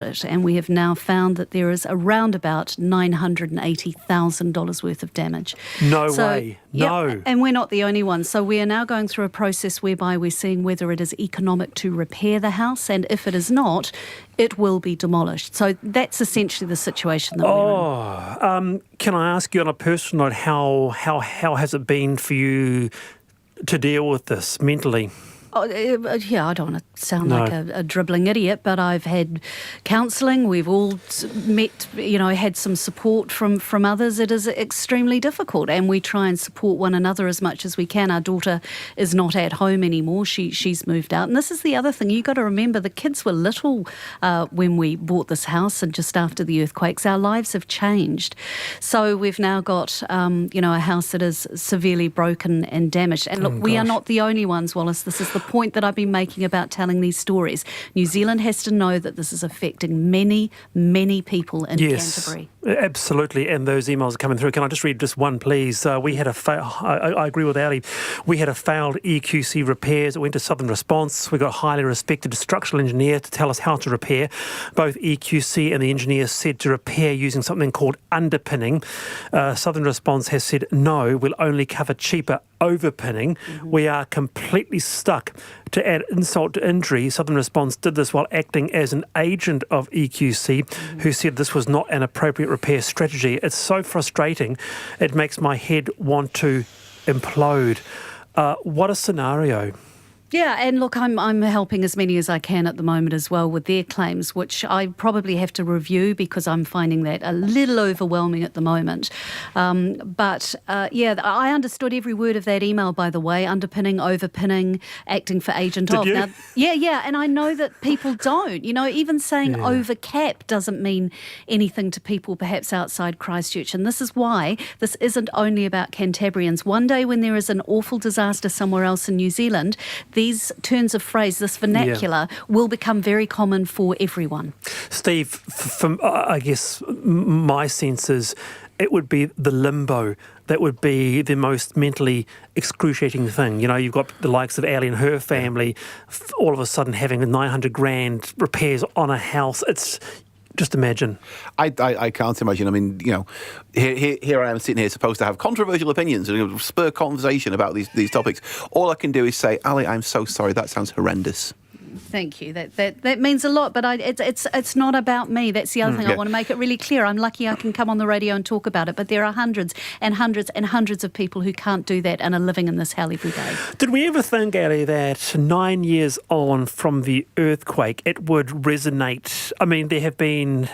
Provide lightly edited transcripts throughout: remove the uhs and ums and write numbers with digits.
it, and we have now found that there is around about $980,000 worth of damage. No way. No. Yeah, and we're not the only ones. So we are now going through a process whereby we're seeing whether it is economic to repair the house, and if it is not, it will be demolished. So that's essentially the situation that we're in. Can I ask you on a personal note, how has it been for you to deal with this mentally? Oh, yeah, I don't want to sound like a dribbling idiot, but I've had counselling. We've all met, had some support from others. It is extremely difficult, and we try and support one another as much as we can. Our daughter is not at home anymore. She's moved out. And this is the other thing. You've got to remember, the kids were little when we bought this house and just after the earthquakes. Our lives have changed. So we've now got, a house that is severely broken and damaged. And look, we are not the only ones, Wallace. This is the point that I've been making about telling these stories. New Zealand has to know that this is affecting many, many people in Canterbury. Absolutely, and those emails are coming through. Can I just read just one, please? We had I agree with Ali. We had a failed EQC repairs. It went to Southern Response. We got a highly respected structural engineer to tell us how to repair. Both EQC and the engineer said to repair using something called underpinning. Southern Response has said, no, we'll only cover cheaper overpinning. Mm-hmm. We are completely stuck. To add insult to injury, Southern Response did this while acting as an agent of EQC, who said this was not an appropriate repair strategy. It's so frustrating. It makes my head want to implode. What a scenario. Yeah, and look, I'm helping as many as I can at the moment as well with their claims, which I probably have to review because I'm finding that a little overwhelming at the moment. But I understood every word of that email, by the way, underpinning, overpinning, acting for agent of. Now, yeah, and I know that people don't. Even saying overcap doesn't mean anything to people perhaps outside Christchurch. And this is why this isn't only about Cantabrians. One day when there is an awful disaster somewhere else in New Zealand, these turns of phrase, this vernacular, will become very common for everyone. Steve, from I guess my sense is it would be the limbo that would be the most mentally excruciating thing. You've got the likes of Ali and her family all of a sudden having $900,000 repairs on a house. It's just imagine. I can't imagine. I mean, here I am sitting here supposed to have controversial opinions and spur conversation about these topics. All I can do is say, Ali, I'm so sorry. That sounds horrendous. Thank you. That means a lot, but it's not about me. That's the other thing. I want to make it really clear. I'm lucky I can come on the radio and talk about it, but there are hundreds and hundreds and hundreds of people who can't do that and are living in this hell every day. Did we ever think, Ali, that 9 years on from the earthquake, it would resonate? I mean, there have been...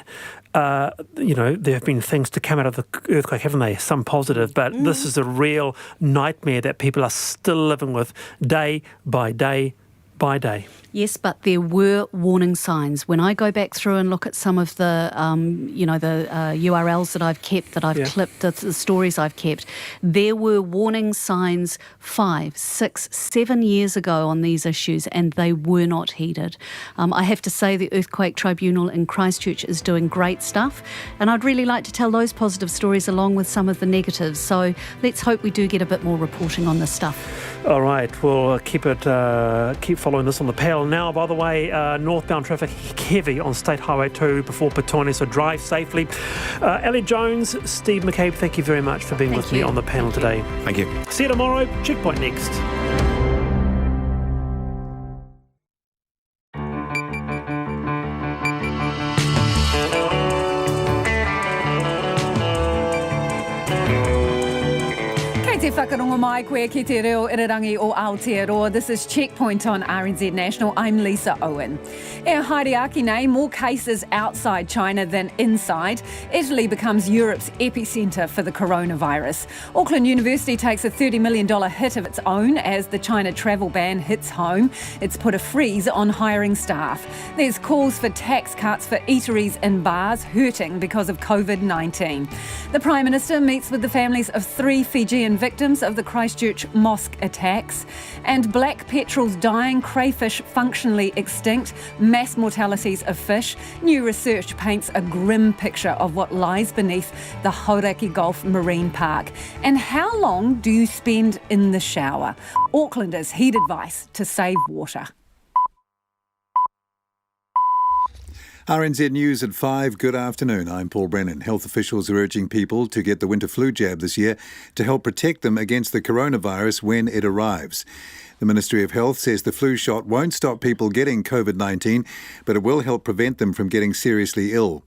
there have been things to come out of the earthquake, haven't they? Some positive, but this is a real nightmare that people are still living with day by day by day. Yes, but there were warning signs. When I go back through and look at some of the, URLs that I've kept, that I've clipped, the stories I've kept, there were warning signs 5, 6, 7 years ago on these issues, and they were not heeded. I have to say the Earthquake Tribunal in Christchurch is doing great stuff, and I'd really like to tell those positive stories along with some of the negatives. So let's hope we do get a bit more reporting on this stuff. All right, we'll keep following this on the panel. Now, by the way, northbound traffic heavy on State Highway 2 before Petone, so drive safely. Ali Jones, Steve McCabe, thank you very much for being with me on the panel today. Thank you. See you tomorrow. Checkpoint next. Te whakarongo mai koe ki te reo irarangi o Aotearoa. This is Checkpoint on RNZ National. I'm Lisa Owen. E haere nei, more cases outside China than inside. Italy becomes Europe's epicentre for the coronavirus. Auckland University takes a $30 million hit of its own as the China travel ban hits home. It's put a freeze on hiring staff. There's calls for tax cuts for eateries and bars hurting because of COVID-19. The Prime Minister meets with the families of 3 Fijian victims of the Christchurch mosque attacks, and black petrels dying, crayfish functionally extinct, mass mortalities of fish. New research paints a grim picture of what lies beneath the Hauraki Gulf Marine Park. And how long do you spend in the shower? Aucklanders heed advice to save water. RNZ News at 5. Good afternoon. I'm Paul Brennan. Health officials are urging people to get the winter flu jab this year to help protect them against the coronavirus when it arrives. The Ministry of Health says the flu shot won't stop people getting COVID-19, but it will help prevent them from getting seriously ill.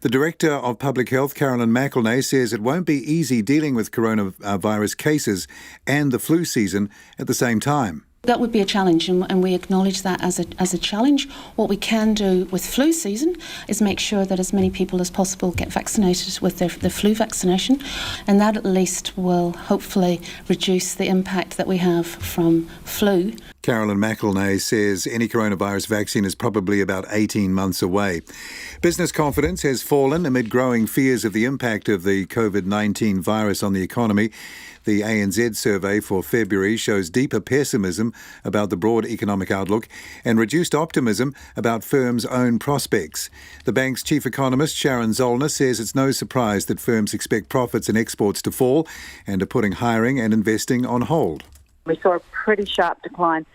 The Director of Public Health, Caroline McElnay, says it won't be easy dealing with coronavirus cases and the flu season at the same time. That would be a challenge, and we acknowledge that as a challenge. What we can do with flu season is make sure that as many people as possible get vaccinated with the flu vaccination, and that at least will hopefully reduce the impact that we have from flu. Caroline McElnay says any coronavirus vaccine is probably about 18 months away. Business confidence has fallen amid growing fears of the impact of the COVID-19 virus on the economy. The ANZ survey for February shows deeper pessimism about the broad economic outlook and reduced optimism about firms' own prospects. The bank's chief economist, Sharon Zollner, says it's no surprise that firms expect profits and exports to fall and are putting hiring and investing on hold. We saw a pretty sharp decline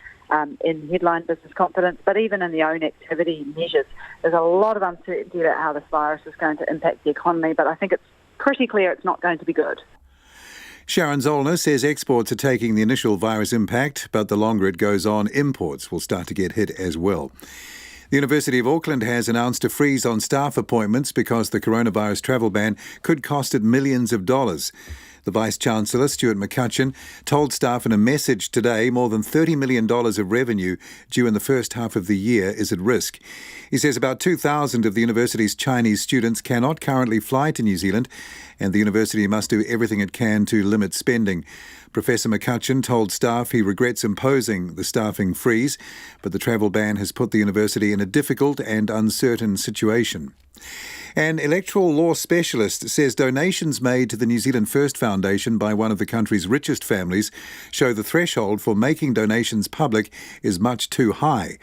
in headline business confidence, but even in the own activity measures, there's a lot of uncertainty about how this virus is going to impact the economy, but I think it's pretty clear it's not going to be good. Sharon Zollner says exports are taking the initial virus impact, but the longer it goes on, imports will start to get hit as well. The University of Auckland has announced a freeze on staff appointments because the coronavirus travel ban could cost it millions of dollars. The Vice-Chancellor, Stuart McCutcheon, told staff in a message today more than $30 million of revenue due in the first half of the year is at risk. He says about 2,000 of the university's Chinese students cannot currently fly to New Zealand, and the university must do everything it can to limit spending. Professor McCutcheon told staff he regrets imposing the staffing freeze, but the travel ban has put the university in a difficult and uncertain situation. An electoral law specialist says donations made to the New Zealand First Foundation by one of the country's richest families show the threshold for making donations public is much too high.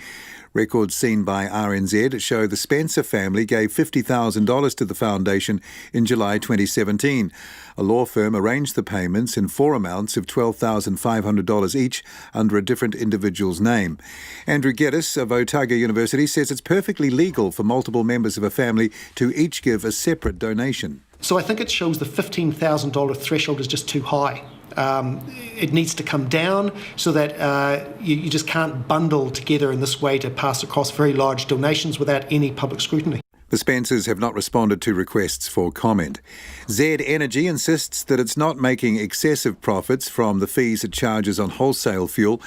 Records seen by RNZ show the Spencer family gave $50,000 to the foundation in July 2017. A law firm arranged the payments in 4 amounts of $12,500 each under a different individual's name. Andrew Geddes of Otago University says it's perfectly legal for multiple members of a family to each give a separate donation. So I think it shows the $15,000 threshold is just too high. It needs to come down so that you just can't bundle together in this way to pass across very large donations without any public scrutiny. The Spencers have not responded to requests for comment. Z Energy insists that it's not making excessive profits from the fees it charges on wholesale fuel.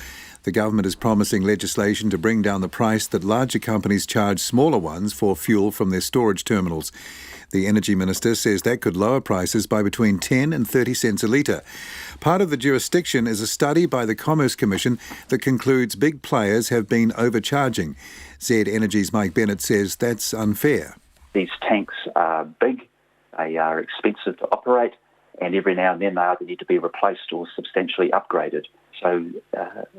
The government is promising legislation to bring down the price that larger companies charge smaller ones for fuel from their storage terminals. The Energy Minister says that could lower prices by between 10 and 30 cents a litre. Part of the jurisdiction is a study by the Commerce Commission that concludes big players have been overcharging. Z Energy's Mike Bennett says that's unfair. These tanks are big, they are expensive to operate, and every now and then they either need to be replaced or substantially upgraded. So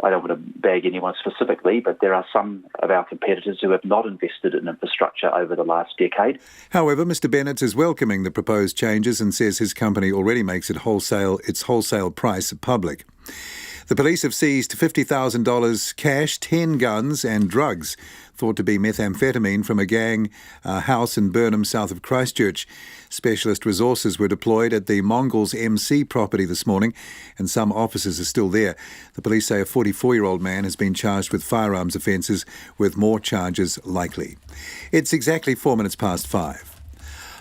I don't want to bag anyone specifically, but there are some of our competitors who have not invested in infrastructure over the last decade. However, Mr Bennett is welcoming the proposed changes and says his company already makes its wholesale price public. The police have seized $50,000 cash, 10 guns and drugs, thought to be methamphetamine, from a gang house in Burnham, south of Christchurch. Specialist resources were deployed at the Mongols MC property this morning, and some officers are still there. The police say a 44-year-old man has been charged with firearms offences, with more charges likely. It's exactly 4 minutes past 5.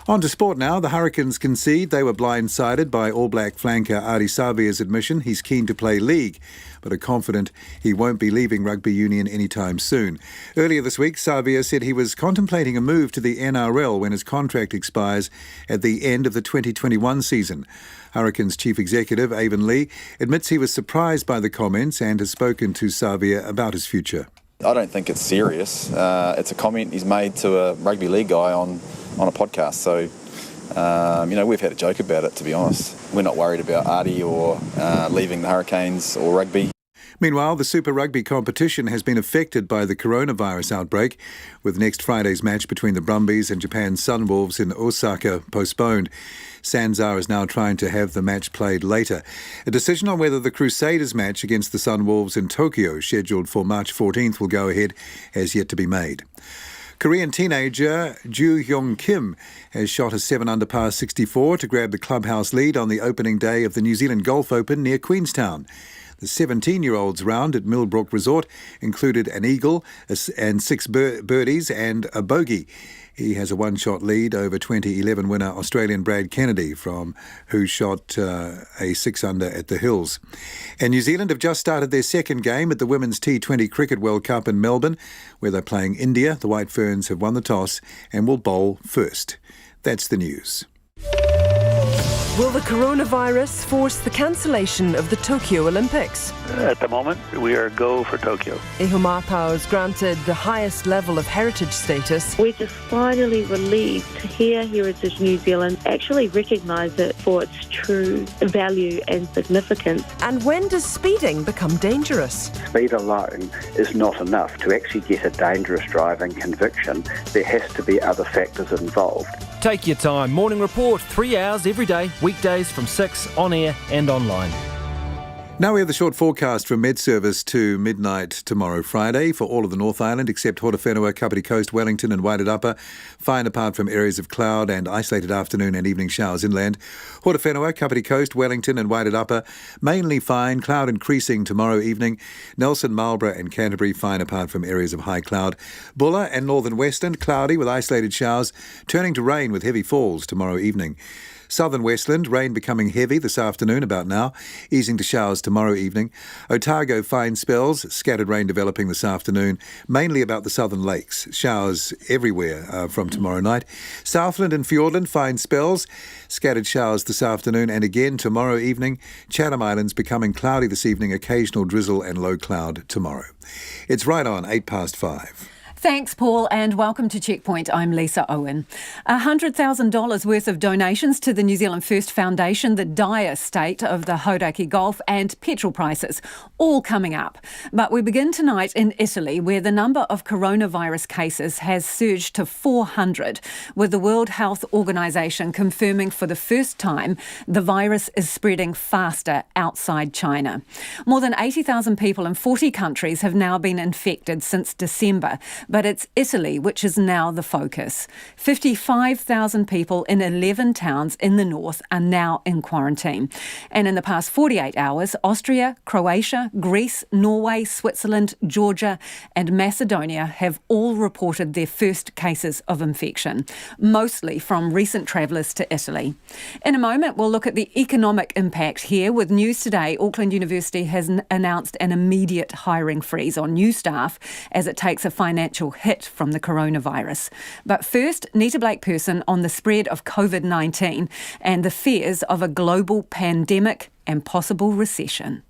On to sport now. The Hurricanes concede they were blindsided by All Black flanker Ardie Savea's admission he's keen to play league, but are confident he won't be leaving rugby union anytime soon. Earlier this week, Savea said he was contemplating a move to the NRL when his contract expires at the end of the 2021 season. Hurricanes chief executive Avon Lee admits he was surprised by the comments and has spoken to Savea about his future. I don't think it's serious. It's a comment he's made to a rugby league guy on a podcast. So, we've had a joke about it, to be honest. We're not worried about Ardie or leaving the Hurricanes or rugby. Meanwhile, the Super Rugby competition has been affected by the coronavirus outbreak, with next Friday's match between the Brumbies and Japan's Sunwolves in Osaka postponed. Sanzar is now trying to have the match played later. A decision on whether the Crusaders match against the Sunwolves in Tokyo, scheduled for March 14th, will go ahead, has yet to be made. Korean teenager Joo Hyung Kim has shot a 7-under par 64 to grab the clubhouse lead on the opening day of the New Zealand Golf Open near Queenstown. The 17-year-old's round at Millbrook Resort included an eagle and 6 birdies and a bogey. He has a one-shot lead over 2011 winner Australian Brad Kennedy, who shot a 6-under at the Hills. And New Zealand have just started their second game at the Women's T20 Cricket World Cup in Melbourne, where they're playing India. The White Ferns have won the toss and will bowl first. That's the news. Will the coronavirus force the cancellation of the Tokyo Olympics? At the moment, we are go for Tokyo. Ehumāpao is granted the highest level of heritage status. We're just finally relieved to hear Heritage New Zealand actually recognise it for its true value and significance. And when does speeding become dangerous? Speed alone is not enough. To actually get a dangerous driving conviction, there has to be other factors involved. Take your time. Morning Report, 3 hours every day, weekdays from 6, on air and online. Now we have the short forecast from Med Service to midnight tomorrow, Friday, for all of the North Island except Horowhenua, Kapiti Coast, Wellington and Wairarapa. Fine apart from areas of cloud and isolated afternoon and evening showers inland. Horowhenua, Kapiti Coast, Wellington and Wairarapa, mainly fine, cloud increasing tomorrow evening. Nelson, Marlborough and Canterbury, fine apart from areas of high cloud. Bulla and Northern Westland, cloudy with isolated showers, turning to rain with heavy falls tomorrow evening. Southern Westland, rain becoming heavy this afternoon about now, easing to showers tomorrow evening. Otago, fine spells, scattered rain developing this afternoon, mainly about the southern lakes. Showers everywhere from tomorrow night. Southland and Fiordland, fine spells, scattered showers this afternoon and again tomorrow evening. Chatham Islands becoming cloudy this evening, occasional drizzle and low cloud tomorrow. It's right on 5:08. Thanks, Paul, and welcome to Checkpoint. I'm Lisa Owen. $100,000 worth of donations to the New Zealand First Foundation, the dire state of the Hauraki Gulf and petrol prices, all coming up. But we begin tonight in Italy, where the number of coronavirus cases has surged to 400, with the World Health Organization confirming for the first time the virus is spreading faster outside China. More than 80,000 people in 40 countries have now been infected since December. But it's Italy which is now the focus. 55,000 people in 11 towns in the north are now in quarantine. And in the past 48 hours, Austria, Croatia, Greece, Norway, Switzerland, Georgia and Macedonia have all reported their first cases of infection, mostly from recent travellers to Italy. In a moment, we'll look at the economic impact here. With news today, Auckland University has announced an immediate hiring freeze on new staff as it takes a financial hit from the coronavirus. But first, Nita Blake-Person on the spread of COVID-19 and the fears of a global pandemic and possible recession.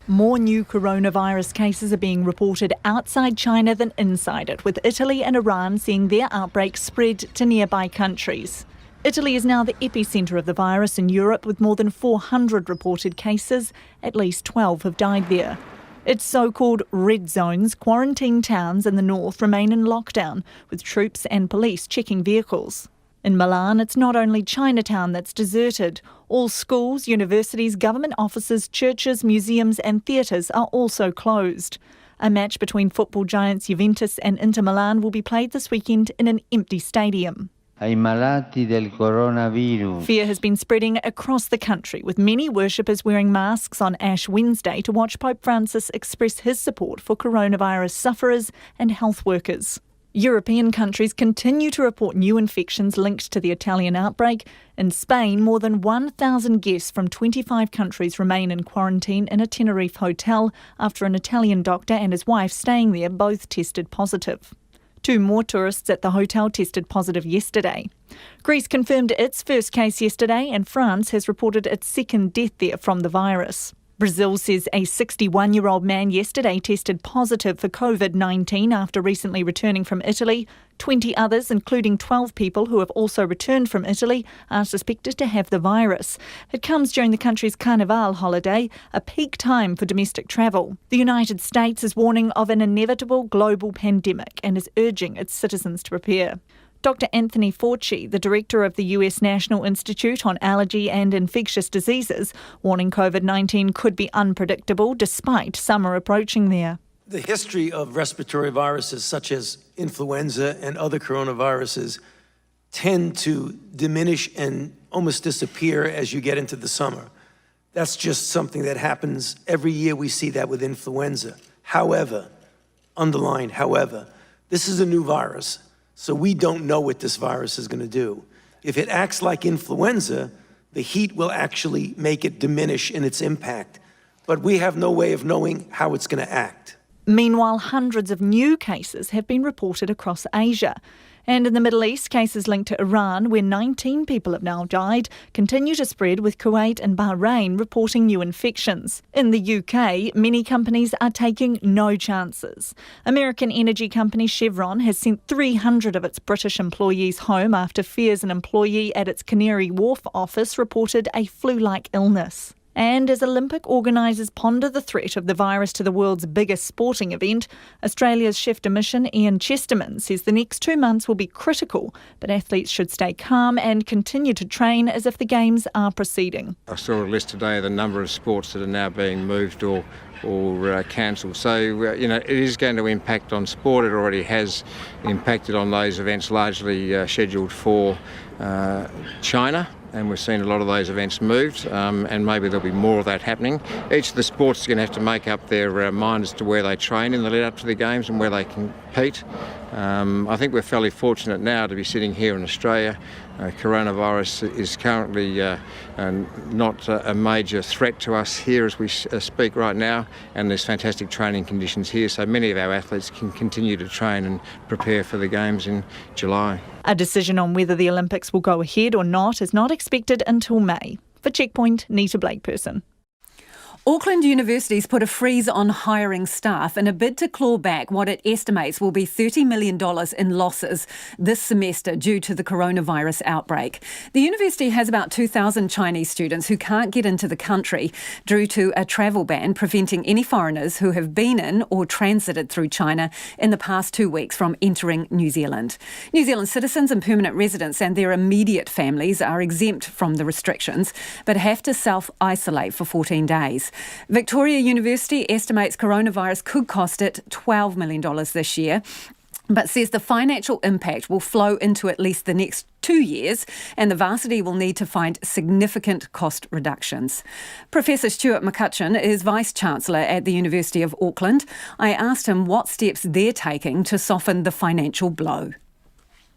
More new coronavirus cases are being reported outside China than inside it, with Italy and Iran seeing their outbreak spread to nearby countries. Italy is now the epicentre of the virus in Europe, with more than 400 reported cases. At least 12 have died there. Its so-called red zones, quarantine towns in the north, remain in lockdown, with troops and police checking vehicles. In Milan, it's not only Chinatown that's deserted. All schools, universities, government offices, churches, museums and theatres are also closed. A match between football giants Juventus and Inter Milan will be played this weekend in an empty stadium. Ai malati del coronavirus. Fear has been spreading across the country, with many worshippers wearing masks on Ash Wednesday to watch Pope Francis express his support for coronavirus sufferers and health workers. European countries continue to report new infections linked to the Italian outbreak. In Spain, more than 1,000 guests from 25 countries remain in quarantine in a Tenerife hotel after an Italian doctor and his wife staying there both tested positive. 2 more tourists at the hotel tested positive yesterday. Greece confirmed its first case yesterday, and France has reported its second death there from the virus. Brazil says a 61-year-old man yesterday tested positive for COVID-19 after recently returning from Italy. 20 others, including 12 people who have also returned from Italy, are suspected to have the virus. It comes during the country's Carnival holiday, a peak time for domestic travel. The United States is warning of an inevitable global pandemic and is urging its citizens to prepare. Dr. Anthony Fauci, the director of the US National Institute on Allergy and Infectious Diseases, warning COVID-19 could be unpredictable despite summer approaching there. The history of respiratory viruses such as influenza and other coronaviruses tend to diminish and almost disappear as you get into the summer. That's just something that happens every year. We see that with influenza. However, underlined, however, this is a new virus, so we don't know what this virus is going to do. If it acts like influenza, the heat will actually make it diminish in its impact, but we have no way of knowing how it's going to act. Meanwhile, hundreds of new cases have been reported across Asia. And in the Middle East, cases linked to Iran, where 19 people have now died, continue to spread, with Kuwait and Bahrain reporting new infections. In the UK, many companies are taking no chances. American energy company Chevron has sent 300 of its British employees home after fears an employee at its Canary Wharf office reported a flu-like illness. And as Olympic organisers ponder the threat of the virus to the world's biggest sporting event, Australia's chef de mission Ian Chesterman says the next 2 months will be critical, but athletes should stay calm and continue to train as if the Games are proceeding. I saw a list today of the number of sports that are now being moved or cancelled. So, it is going to impact on sport. It already has impacted on those events largely scheduled for China. And we've seen a lot of those events moved, and maybe there'll be more of that happening. Each of the sports is going to have to make up their mind as to where they train in the lead up to the Games and where they compete. I think we're fairly fortunate now to be sitting here in Australia. Coronavirus is currently not a major threat to us here as we speak right now, and there's fantastic training conditions here, so many of our athletes can continue to train and prepare for the Games in July. A decision on whether the Olympics will go ahead or not is not expected until May. For Checkpoint, Nita Blakeperson. Auckland University's put a freeze on hiring staff in a bid to claw back what it estimates will be $30 million in losses this semester due to the coronavirus outbreak. The university has about 2,000 Chinese students who can't get into the country due to a travel ban preventing any foreigners who have been in or transited through China in the past 2 weeks from entering New Zealand. New Zealand citizens and permanent residents and their immediate families are exempt from the restrictions but have to self-isolate for 14 days. Victoria University estimates coronavirus could cost it $12 million this year, but says the financial impact will flow into at least the next 2 years, and the varsity will need to find significant cost reductions. Professor Stuart McCutcheon is Vice-Chancellor at the University of Auckland. I asked him what steps they're taking to soften the financial blow.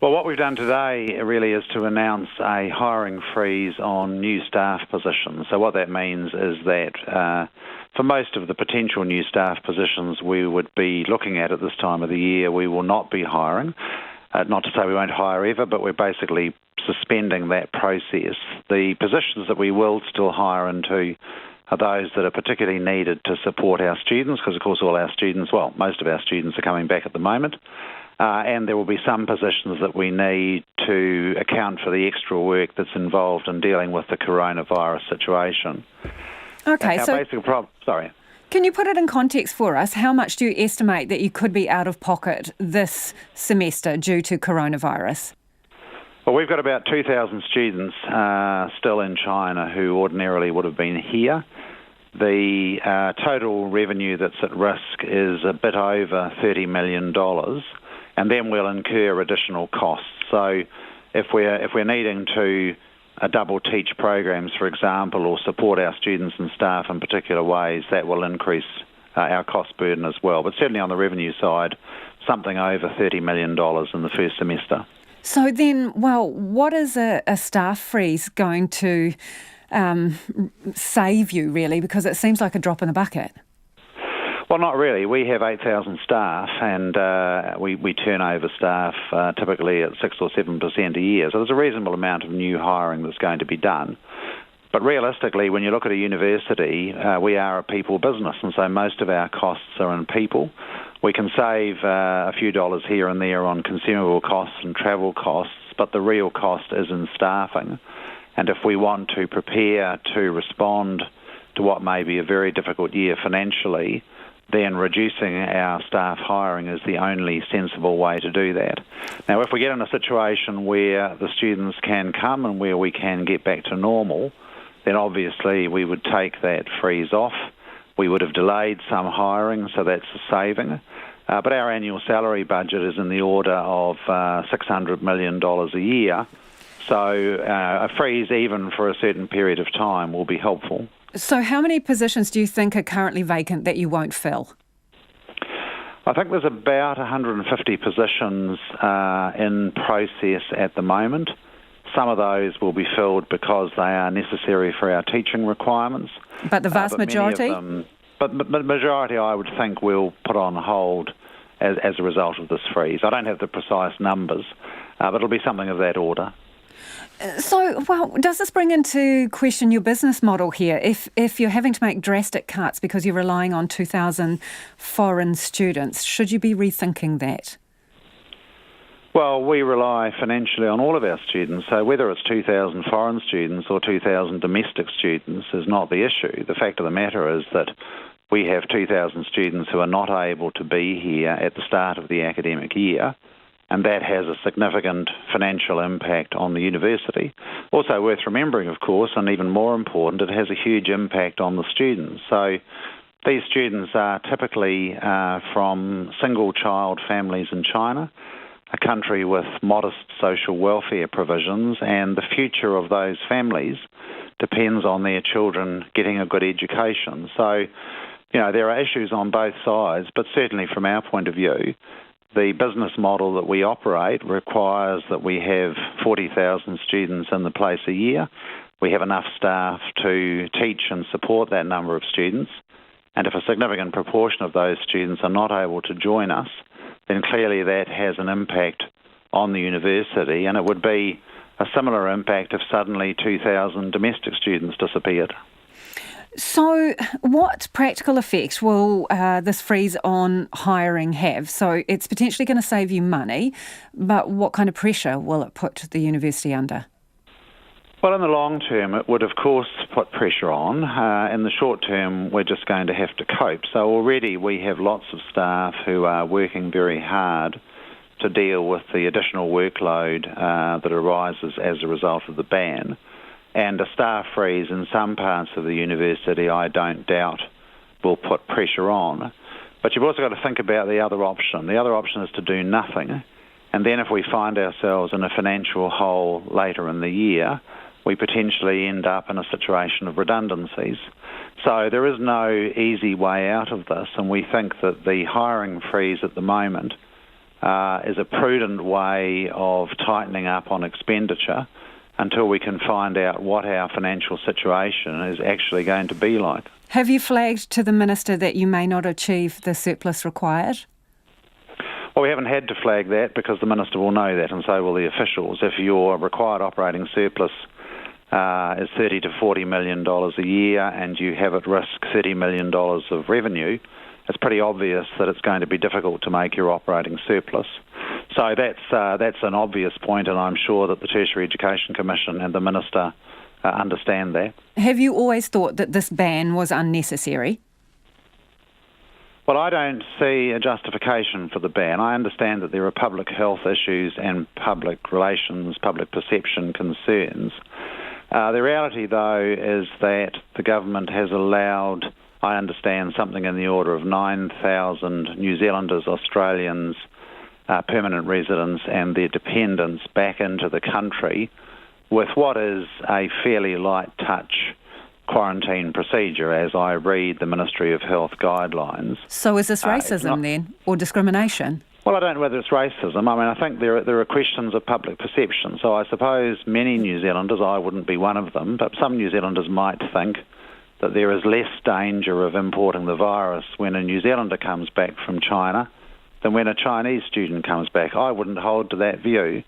Well, what we've done today really is to announce a hiring freeze on new staff positions. So what that means is that for most of the potential new staff positions we would be looking at this time of the year, we will not be hiring. Not to say we won't hire ever, but we're basically suspending that process. The positions that we will still hire into are those that are particularly needed to support our students, because of course all our students, well, most of our students are coming back at the moment. And there will be some positions that we need to account for the extra work that's involved in dealing with the coronavirus situation. Okay, sorry. Can you put it in context for us? How much do you estimate that you could be out of pocket this semester due to coronavirus? Well, we've got about 2,000 students still in China who ordinarily would have been here. The total revenue that's at risk is a bit over $30 million. And then we'll incur additional costs. So if we're needing to double teach programs, for example, or support our students and staff in particular ways, that will increase our cost burden as well. But certainly on the revenue side, something over $30 million in the first semester. So then, what is a staff freeze going to save you, really? Because it seems like a drop in the bucket. Well, not really. We have 8,000 staff, and we turn over staff typically at 6 or 7% a year. So there's a reasonable amount of new hiring that's going to be done. But realistically, when you look at a university, we are a people business, and so most of our costs are in people. We can save a few dollars here and there on consumable costs and travel costs, but the real cost is in staffing. And if we want to prepare to respond to what may be a very difficult year financially, then reducing our staff hiring is the only sensible way to do that. Now, if we get in a situation where the students can come and where we can get back to normal, then obviously we would take that freeze off. We would have delayed some hiring, so that's a saving. But our annual salary budget is in the order of $600 million a year. So a freeze, even for a certain period of time, will be helpful. So how many positions do you think are currently vacant that you won't fill? I think there's about 150 positions in process at the moment. Some of those will be filled because they are necessary for our teaching requirements. But the vast majority? But the majority, I would think, will put on hold as a result of this freeze. I don't have the precise numbers, but it'll be something of that order. So, well, does this bring into question your business model here? If you're having to make drastic cuts because you're relying on 2,000 foreign students, should you be rethinking that? Well, we rely financially on all of our students, so whether it's 2,000 foreign students or 2,000 domestic students is not the issue. The fact of the matter is that we have 2,000 students who are not able to be here at the start of the academic year, and that has a significant financial impact on the university. Also worth remembering, of course, and even more important, it has a huge impact on the students. So these students are typically from single-child families in China, a country with modest social welfare provisions, and the future of those families depends on their children getting a good education. So, there are issues on both sides, but certainly from our point of view, the business model that we operate requires that we have 40,000 students in the place a year. We have enough staff to teach and support that number of students. And if a significant proportion of those students are not able to join us, then clearly that has an impact on the university. And it would be a similar impact if suddenly 2,000 domestic students disappeared. So what practical effect will this freeze on hiring have? So it's potentially going to save you money, but what kind of pressure will it put the university under? Well, in the long term, it would, of course, put pressure on. In the short term, we're just going to have to cope. So already we have lots of staff who are working very hard to deal with the additional workload that arises as a result of the ban. And a staff freeze in some parts of the university, I don't doubt, will put pressure on. But you've also got to think about the other option. The other option is to do nothing. And then if we find ourselves in a financial hole later in the year, we potentially end up in a situation of redundancies. So there is no easy way out of this, and we think that the hiring freeze at the moment is a prudent way of tightening up on expenditure until we can find out what our financial situation is actually going to be like. Have you flagged to the Minister that you may not achieve the surplus required? Well, we haven't had to flag that because the Minister will know that, and so will the officials. If your required operating surplus is $30 to $40 million a year and you have at risk $30 million of revenue, it's pretty obvious that it's going to be difficult to make your operating surplus. So that's an obvious point, and I'm sure that the Tertiary Education Commission and the Minister understand that. Have you always thought that this ban was unnecessary? Well, I don't see a justification for the ban. I understand that there are public health issues and public relations, public perception concerns. The reality, though, is that the government has allowed, I understand, something in the order of 9,000 New Zealanders, Australians, permanent residents and their dependents back into the country with what is a fairly light touch quarantine procedure, as I read the Ministry of Health guidelines. So is this racism then, or discrimination? Well, I don't know whether it's racism. I mean, I think there are questions of public perception. So I suppose many New Zealanders, I wouldn't be one of them, but some New Zealanders might think that there is less danger of importing the virus when a New Zealander comes back from China than when a Chinese student comes back. I wouldn't hold to that view.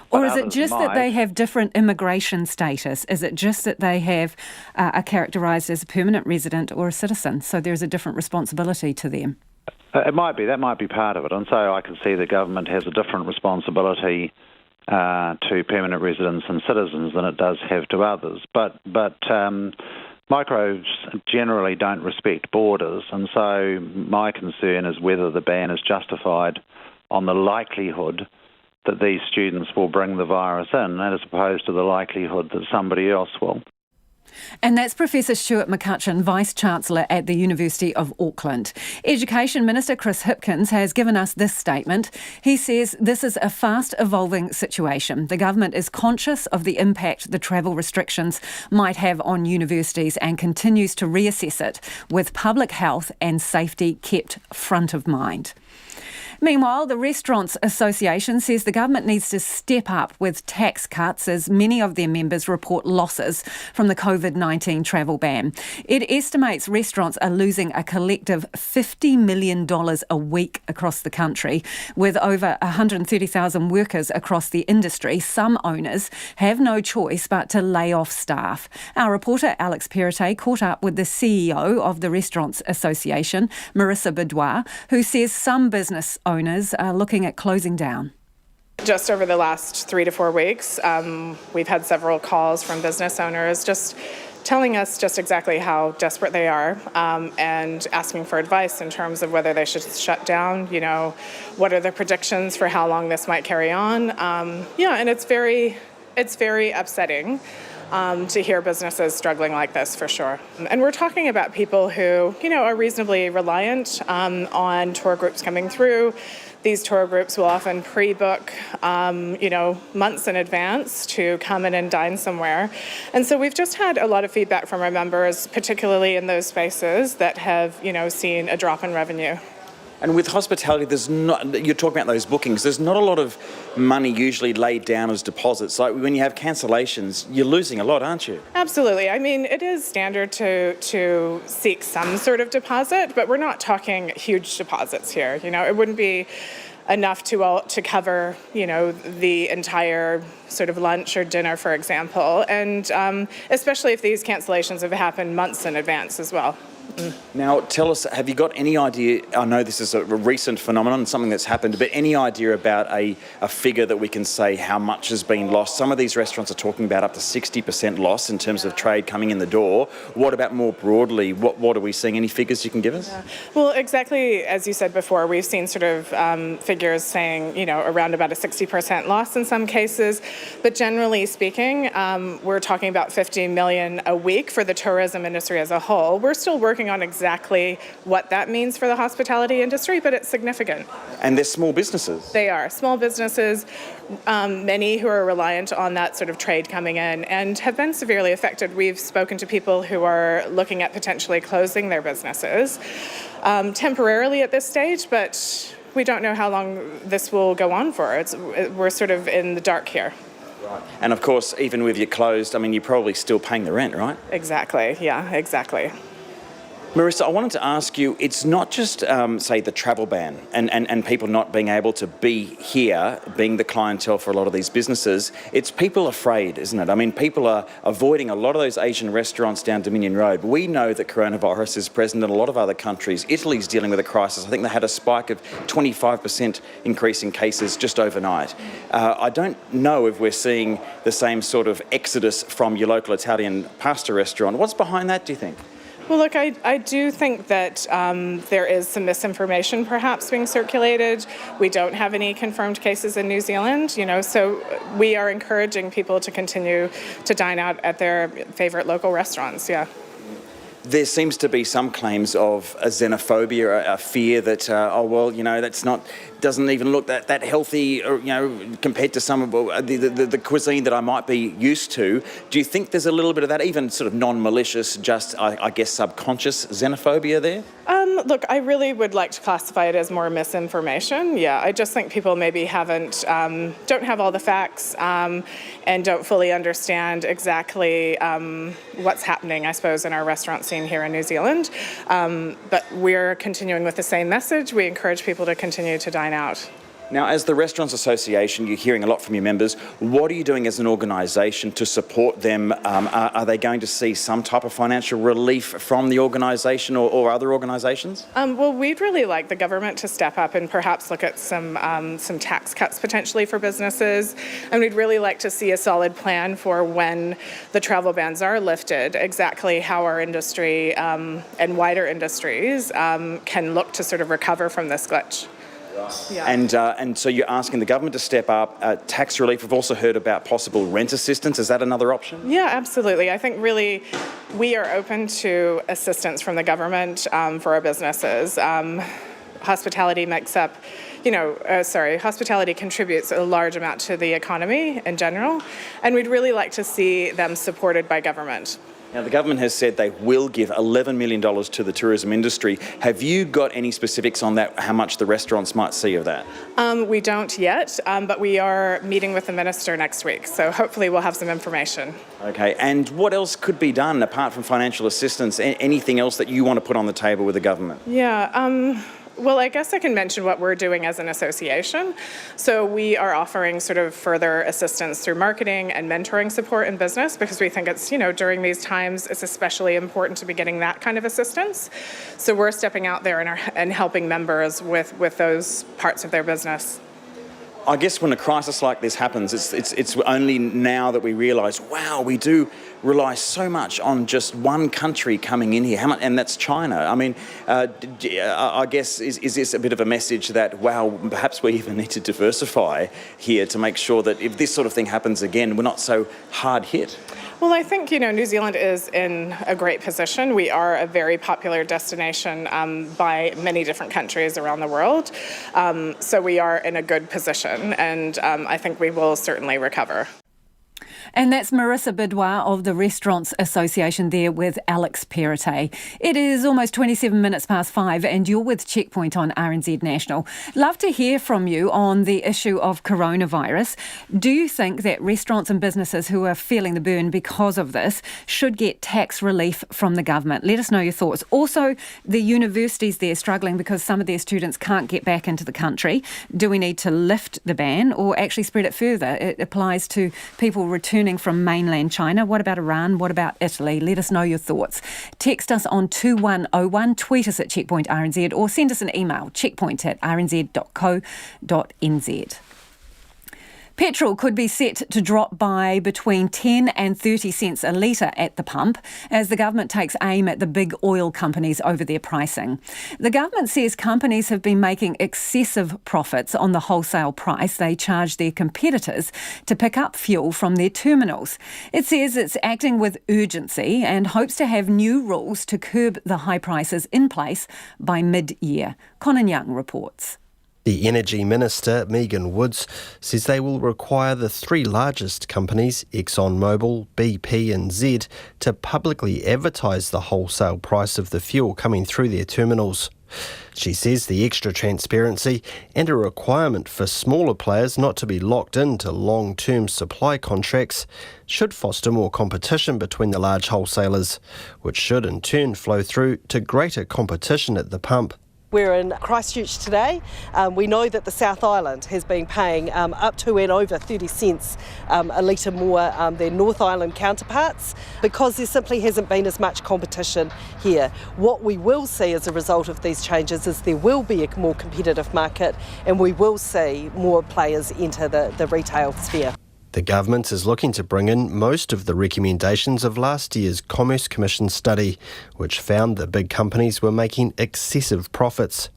Or is it just that they have different immigration status? Is it just that they have are characterised as a permanent resident or a citizen, so there's a different responsibility to them? It might be. That might be part of it. And so I can see the government has a different responsibility to permanent residents and citizens than it does have to others. But microbes generally don't respect borders, and so my concern is whether the ban is justified on the likelihood that these students will bring the virus in, as opposed to the likelihood that somebody else will. And that's Professor Stuart McCutcheon, Vice-Chancellor at the University of Auckland. Education Minister Chris Hipkins has given us this statement. He says this is a fast-evolving situation. The government is conscious of the impact the travel restrictions might have on universities and continues to reassess it, with public health and safety kept front of mind. Meanwhile, the Restaurants Association says the government needs to step up with tax cuts as many of their members report losses from the COVID-19 travel ban. It estimates restaurants are losing a collective $50 million a week across the country. With over 130,000 workers across the industry, some owners have no choice but to lay off staff. Our reporter Alex Perrottet caught up with the CEO of the Restaurants Association, Marissa Boudoir, who says some business owners are looking at closing down. Just over the last 3 to 4 weeks, we've had several calls from business owners just telling us just exactly how desperate they are and asking for advice in terms of whether they should shut down, what are the predictions for how long this might carry on. And it's very upsetting to hear businesses struggling like this, for sure. And we're talking about people who, are reasonably reliant on tour groups coming through. These tour groups will often pre-book, months in advance to come in and dine somewhere. And so we've just had a lot of feedback from our members, particularly in those spaces that have, seen a drop in revenue. And with hospitality, you're talking about those bookings, there's not a lot of money usually laid down as deposits. Like when you have cancellations, you're losing a lot, aren't you? Absolutely. I mean, it is standard to seek some sort of deposit, but we're not talking huge deposits here. It wouldn't be enough to cover, the entire sort of lunch or dinner, for example. And especially if these cancellations have happened months in advance as well. Now, tell us, have you got any idea, I know this is a recent phenomenon, something that's happened, but any idea about a figure that we can say how much has been lost? Some of these restaurants are talking about up to 60% loss in terms of trade coming in the door. What about more broadly? What are we seeing? Any figures you can give us? Yeah. Well, exactly as you said before, we've seen sort of figures saying, around about a 60% loss in some cases. But generally speaking, we're talking about $50 million a week for the tourism industry as a whole. We're still working on exactly what that means for the hospitality industry, but it's significant. And they're small businesses. They are small businesses, many who are reliant on that sort of trade coming in and have been severely affected. We've spoken to people who are looking at potentially closing their businesses temporarily at this stage, but we don't know how long this will go on for. We're sort of in the dark here. Right. And of course, even with you closed, you're probably still paying the rent, right? Exactly. Yeah, exactly. Marissa, I wanted to ask you, it's not just, say, the travel ban and people not being able to be here, being the clientele for a lot of these businesses. It's people afraid, isn't it? People are avoiding a lot of those Asian restaurants down Dominion Road. We know that coronavirus is present in a lot of other countries. Italy's dealing with a crisis. I think they had a spike of 25% increase in cases just overnight. I don't know if we're seeing the same sort of exodus from your local Italian pasta restaurant. What's behind that, do you think? Well, look, I do think that there is some misinformation perhaps being circulated. We don't have any confirmed cases in New Zealand, so we are encouraging people to continue to dine out at their favourite local restaurants, yeah. There seems to be some claims of a xenophobia, a fear that, that's not, doesn't even look that healthy, compared to some of the cuisine that I might be used to. Do you think there's a little bit of that, even sort of non-malicious, just, I guess, subconscious xenophobia there? Look, I really would like to classify it as more misinformation. Yeah, I just think people maybe don't have all the facts and don't fully understand exactly what's happening, I suppose, in our restaurant scene here in New Zealand. But we're continuing with the same message. We encourage people to continue to dine out. Now, as the Restaurants Association, you're hearing a lot from your members. What are you doing as an organisation to support them? Are they going to see some type of financial relief from the organisation or other organisations? Well, we'd really like the government to step up and perhaps look at some tax cuts potentially for businesses. And we'd really like to see a solid plan for when the travel bans are lifted, exactly how our industry and wider industries can look to sort of recover from this glitch. Yeah. And so you're asking the government to step up. Tax relief, we've also heard about possible rent assistance. Is that another option? Yeah, absolutely. I think really we are open to assistance from the government for our businesses. Hospitality makes up, hospitality contributes a large amount to the economy in general, and we'd really like to see them supported by government. Now, the government has said they will give $11 million to the tourism industry. Have you got any specifics on that, how much the restaurants might see of that? We don't yet, but we are meeting with the minister next week, so hopefully we'll have some information. Okay, and what else could be done apart from financial assistance? Anything else that you want to put on the table with the government? Yeah, well, I guess I can mention what we're doing as an association. So we are offering sort of further assistance through marketing and mentoring support in business because we think it's, during these times, it's especially important to be getting that kind of assistance. So we're stepping out there and helping members with those parts of their business. I guess when a crisis like this happens, it's only now that we realise, wow, we do rely so much on just one country coming in here. How much, and that's China. I mean, I guess, is this a bit of a message that, wow, perhaps we even need to diversify here to make sure that if this sort of thing happens again, we're not so hard hit? Well, I think, New Zealand is in a great position. We are a very popular destination by many different countries around the world. So we are in a good position, and I think we will certainly recover. And that's Marissa Bidwar of the Restaurants Association there with Alex Perrottet. It is almost 27 minutes past 5 and you're with Checkpoint on RNZ National. Love to hear from you on the issue of coronavirus. Do you think that restaurants and businesses who are feeling the burn because of this should get tax relief from the government? Let us know your thoughts. Also, the universities there struggling because some of their students can't get back into the country. Do we need to lift the ban or actually spread it further? It applies to people returning from mainland China. What about Iran? What about Italy? Let us know your thoughts. Text us on 2101, tweet us at Checkpoint RNZ or send us an email, checkpoint@rnz.co.nz. Petrol could be set to drop by between 10 and 30 cents a litre at the pump as the government takes aim at the big oil companies over their pricing. The government says companies have been making excessive profits on the wholesale price they charge their competitors to pick up fuel from their terminals. It says it's acting with urgency and hopes to have new rules to curb the high prices in place by mid-year. Conan Young reports. The Energy Minister, Megan Woods, says they will require the three largest companies, ExxonMobil, BP and Z, to publicly advertise the wholesale price of the fuel coming through their terminals. She says the extra transparency and a requirement for smaller players not to be locked into long-term supply contracts should foster more competition between the large wholesalers, which should in turn flow through to greater competition at the pump. We're in Christchurch today. We know that the South Island has been paying up to and over 30 cents a litre more than North Island counterparts because there simply hasn't been as much competition here. What we will see as a result of these changes is there will be a more competitive market and we will see more players enter the retail sphere. The government is looking to bring in most of the recommendations of last year's Commerce Commission study, which found that big companies were making excessive profits.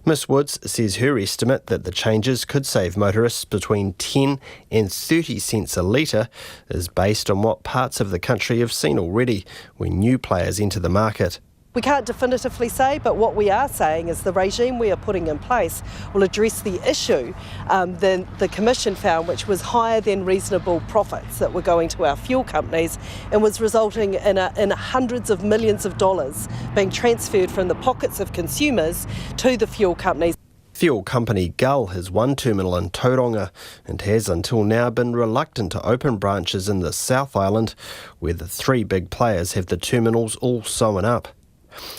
Ms Woods says her estimate that the changes could save motorists between 10 and 30 cents a litre is based on what parts of the country have seen already when new players enter the market. We can't definitively say, but what we are saying is the regime we are putting in place will address the issue that the Commission found, which was higher than reasonable profits that were going to our fuel companies and was resulting in hundreds of millions of dollars being transferred from the pockets of consumers to the fuel companies. Fuel company Gull has one terminal in Tauranga and has until now been reluctant to open branches in the South Island, where the three big players have the terminals all sewn up.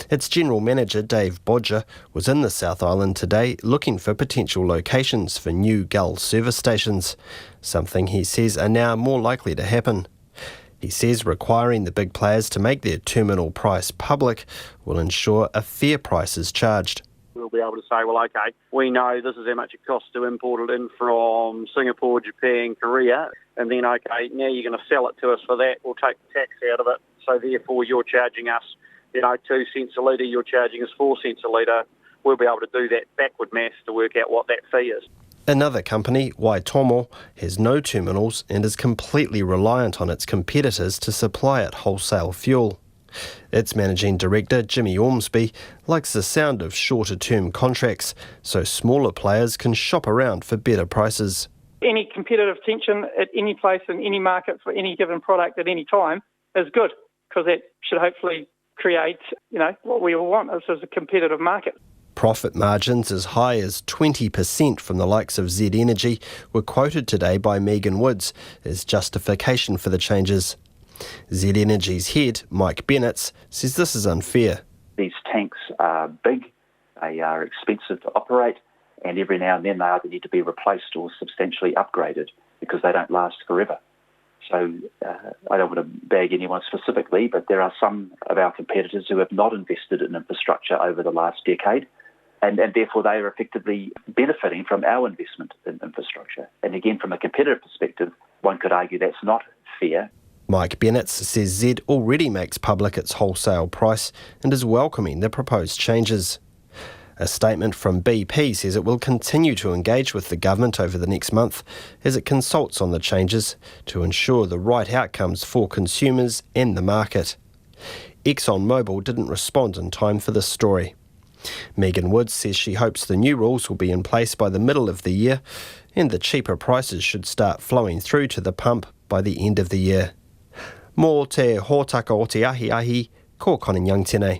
Its general manager, Dave Bodger, was in the South Island today looking for potential locations for new Gull service stations, something he says are now more likely to happen. He says requiring the big players to make their terminal price public will ensure a fair price is charged. We'll be able to say, well, OK, we know this is how much it costs to import it in from Singapore, Japan, Korea, and then, OK, now you're going to sell it to us for that. We'll take the tax out of it, so therefore you're charging us 2 cents a litre, you're charging us 4 cents a litre. we'll be able to do that backward maths to work out what that fee is. Another company, Waitomo, has no terminals and is completely reliant on its competitors to supply it wholesale fuel. Its managing director, Jimmy Ormsby, likes the sound of shorter-term contracts, so smaller players can shop around for better prices. Any competitive tension at any place in any market for any given product at any time is good, because that should hopefully create, what we all want. This is a competitive market. Profit margins as high as 20% from the likes of Z Energy were quoted today by Megan Woods as justification for the changes. Z Energy's head, Mike Bennett, says this is unfair. These tanks are big, they are expensive to operate, and every now and then they either need to be replaced or substantially upgraded because they don't last forever. So I don't want to bag anyone specifically, but there are some of our competitors who have not invested in infrastructure over the last decade, and therefore they are effectively benefiting from our investment in infrastructure. And again, from a competitive perspective, one could argue that's not fair. Mike Bennett says Z already makes public its wholesale price and is welcoming the proposed changes. A statement from BP says it will continue to engage with the government over the next month as it consults on the changes to ensure the right outcomes for consumers and the market. ExxonMobil didn't respond in time for this story. Megan Woods says she hopes the new rules will be in place by the middle of the year and the cheaper prices should start flowing through to the pump by the end of the year. Mō te hōtaka o te ahi, ko Conan Young tēnei.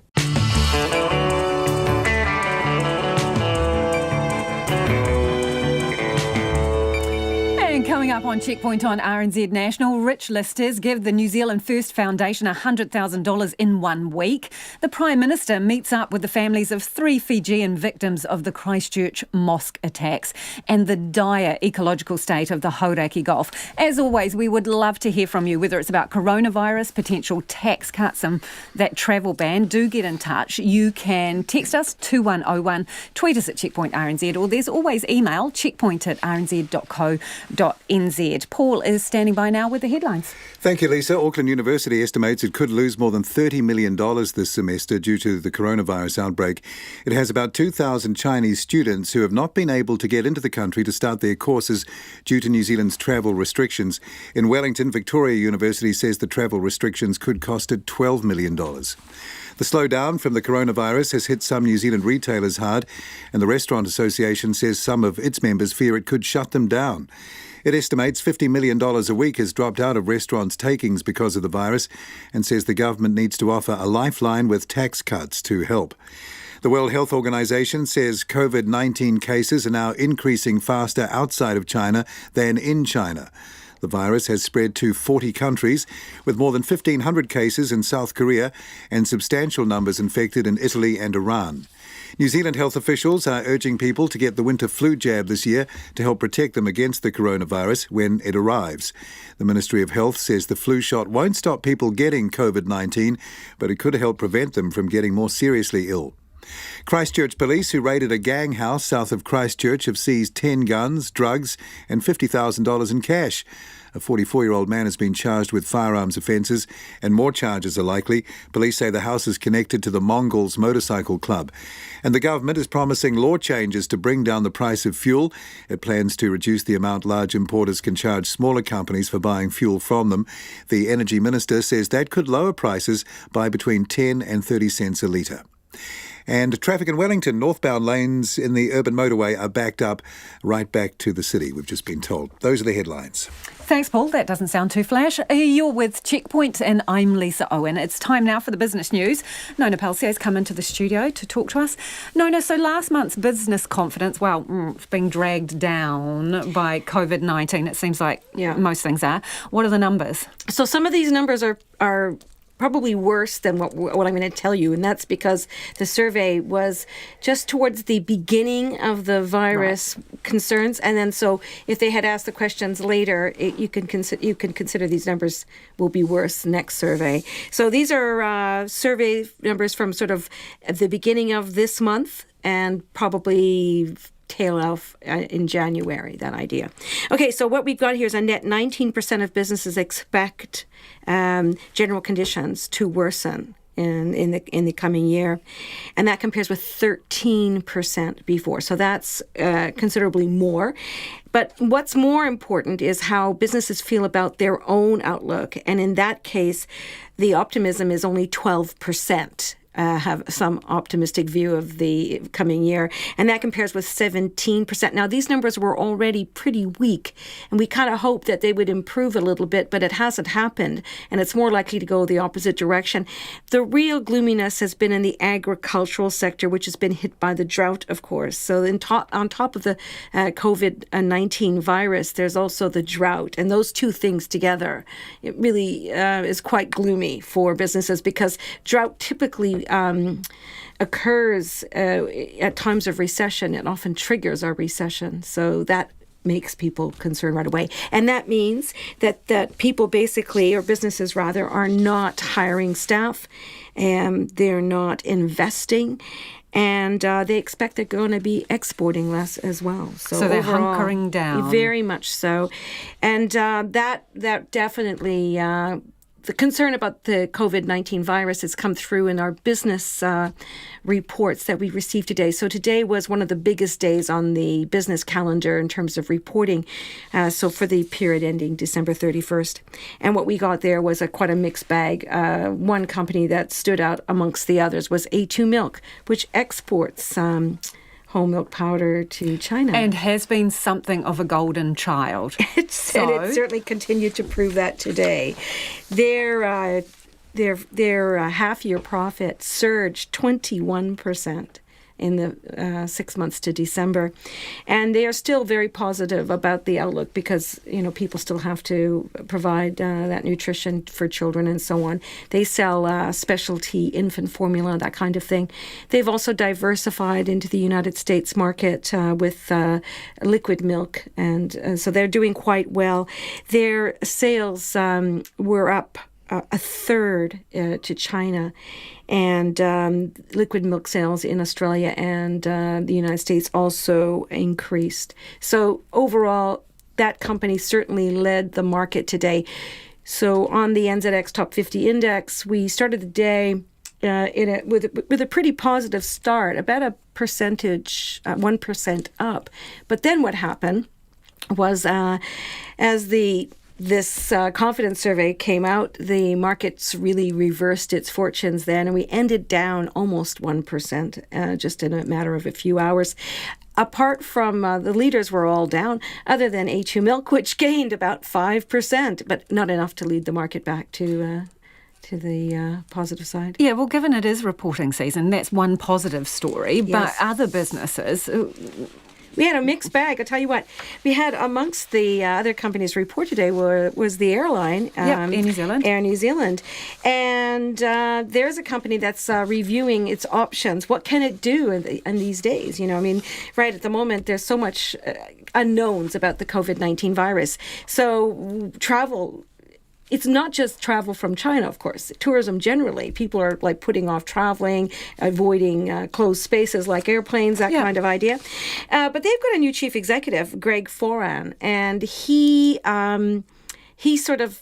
Coming up on Checkpoint on RNZ National, rich listers give the New Zealand First Foundation $100,000 in 1 week. The Prime Minister meets up with the families of 3 Fijian victims of the Christchurch mosque attacks and the dire ecological state of the Hauraki Gulf. As always, we would love to hear from you, whether it's about coronavirus, potential tax cuts and that travel ban. Do get in touch. You can text us 2101, tweet us at Checkpoint RNZ, or there's always email checkpoint@rnz.co.nz. Paul is standing by now with the headlines. Thank you, Lisa. Auckland University estimates it could lose more than $30 million this semester due to the coronavirus outbreak. It has about 2,000 Chinese students who have not been able to get into the country to start their courses due to New Zealand's travel restrictions. In Wellington, Victoria University says the travel restrictions could cost it $12 million. The slowdown from the coronavirus has hit some New Zealand retailers hard, and the Restaurant Association says some of its members fear it could shut them down. It estimates $50 million a week has dropped out of restaurants' takings because of the virus and says the government needs to offer a lifeline with tax cuts to help. The World Health Organization says COVID-19 cases are now increasing faster outside of China than in China. The virus has spread to 40 countries, with more than 1,500 cases in South Korea and substantial numbers infected in Italy and Iran. New Zealand health officials are urging people to get the winter flu jab this year to help protect them against the coronavirus when it arrives. The Ministry of Health says the flu shot won't stop people getting COVID-19, but it could help prevent them from getting more seriously ill. Christchurch police, who raided a gang house south of Christchurch, have seized 10 guns, drugs and $50,000 in cash. A 44-year-old man has been charged with firearms offences and more charges are likely. Police say the house is connected to the Mongols Motorcycle Club. And the government is promising law changes to bring down the price of fuel. It plans to reduce the amount large importers can charge smaller companies for buying fuel from them. The Energy Minister says that could lower prices by between 10 and 30 cents a litre. And traffic in Wellington, northbound lanes in the urban motorway are backed up right back to the city, we've just been told. Those are the headlines. Thanks, Paul. That doesn't sound too flash. You're with Checkpoint and I'm Lisa Owen. It's time now for the business news. Nona Palsier's come into the studio to talk to us. Nona, so last month's business confidence, it's being dragged down by COVID-19. It seems like most things are. What are the numbers? So some of these numbers are probably worse than what I'm going to tell you, and that's because the survey was just towards the beginning of the virus concerns, and then so if they had asked the questions later, you can consider these numbers will be worse next survey. So these are survey numbers from sort of at the beginning of this month and probably tail off in January, that idea. Okay, so what we've got here is a net 19% of businesses expect general conditions to worsen in the coming year, and that compares with 13% before. So that's considerably more. But what's more important is how businesses feel about their own outlook, and in that case, the optimism is only 12%. Have some optimistic view of the coming year, and that compares with 17%. Now, these numbers were already pretty weak, and we kind of hoped that they would improve a little bit, but it hasn't happened, and it's more likely to go the opposite direction. The real gloominess has been in the agricultural sector, which has been hit by the drought, of course. So on top of the COVID-19 virus, there's also the drought, and those two things together, it really is quite gloomy for businesses, because drought typically occurs at times of recession. It often triggers our recession. So that makes people concerned right away. And that means that people basically, or businesses rather, are not hiring staff, and they're not investing, and they expect they're going to be exporting less as well. So they're overall, hunkering down. Very much so. And that definitely... the concern about the COVID-19 virus has come through in our business reports that we received today. So today was one of the biggest days on the business calendar in terms of reporting, so for the period ending December 31st. And what we got there was quite a mixed bag. One company that stood out amongst the others was A2 Milk, which exports whole milk powder to China. And has been something of a golden child. And it certainly continued to prove that today. Their half-year profit surged 21% in the 6 months to December. And they are still very positive about the outlook because, people still have to provide that nutrition for children and so on. They sell specialty infant formula, that kind of thing. They've also diversified into the United States market with liquid milk. And so they're doing quite well. Their sales were up a third to China, and liquid milk sales in Australia and the United States also increased. So overall, that company certainly led the market today. So on the NZX Top 50 Index, we started the day with a pretty positive start, about a percentage, 1% up. But then what happened was as this confidence survey came out, the markets really reversed its fortunes then, and we ended down almost 1%, just in a matter of a few hours. Apart from the leaders were all down, other than A2 Milk, which gained about 5%, but not enough to lead the market back to the positive side. Yeah, well, given it is reporting season, that's one positive story, Yes. but other businesses... We had a mixed bag. I'll tell you what. We had amongst the other companies report today was the airline. Air New Zealand. Air New Zealand. And there's a company that's reviewing its options. What can it do in these days? Right at the moment, there's so much unknowns about the COVID-19 virus. So travel... It's not just travel from China, of course. Tourism generally. People are putting off traveling, avoiding closed spaces like airplanes, that kind of idea. But they've got a new chief executive, Greg Foran, and he sort of...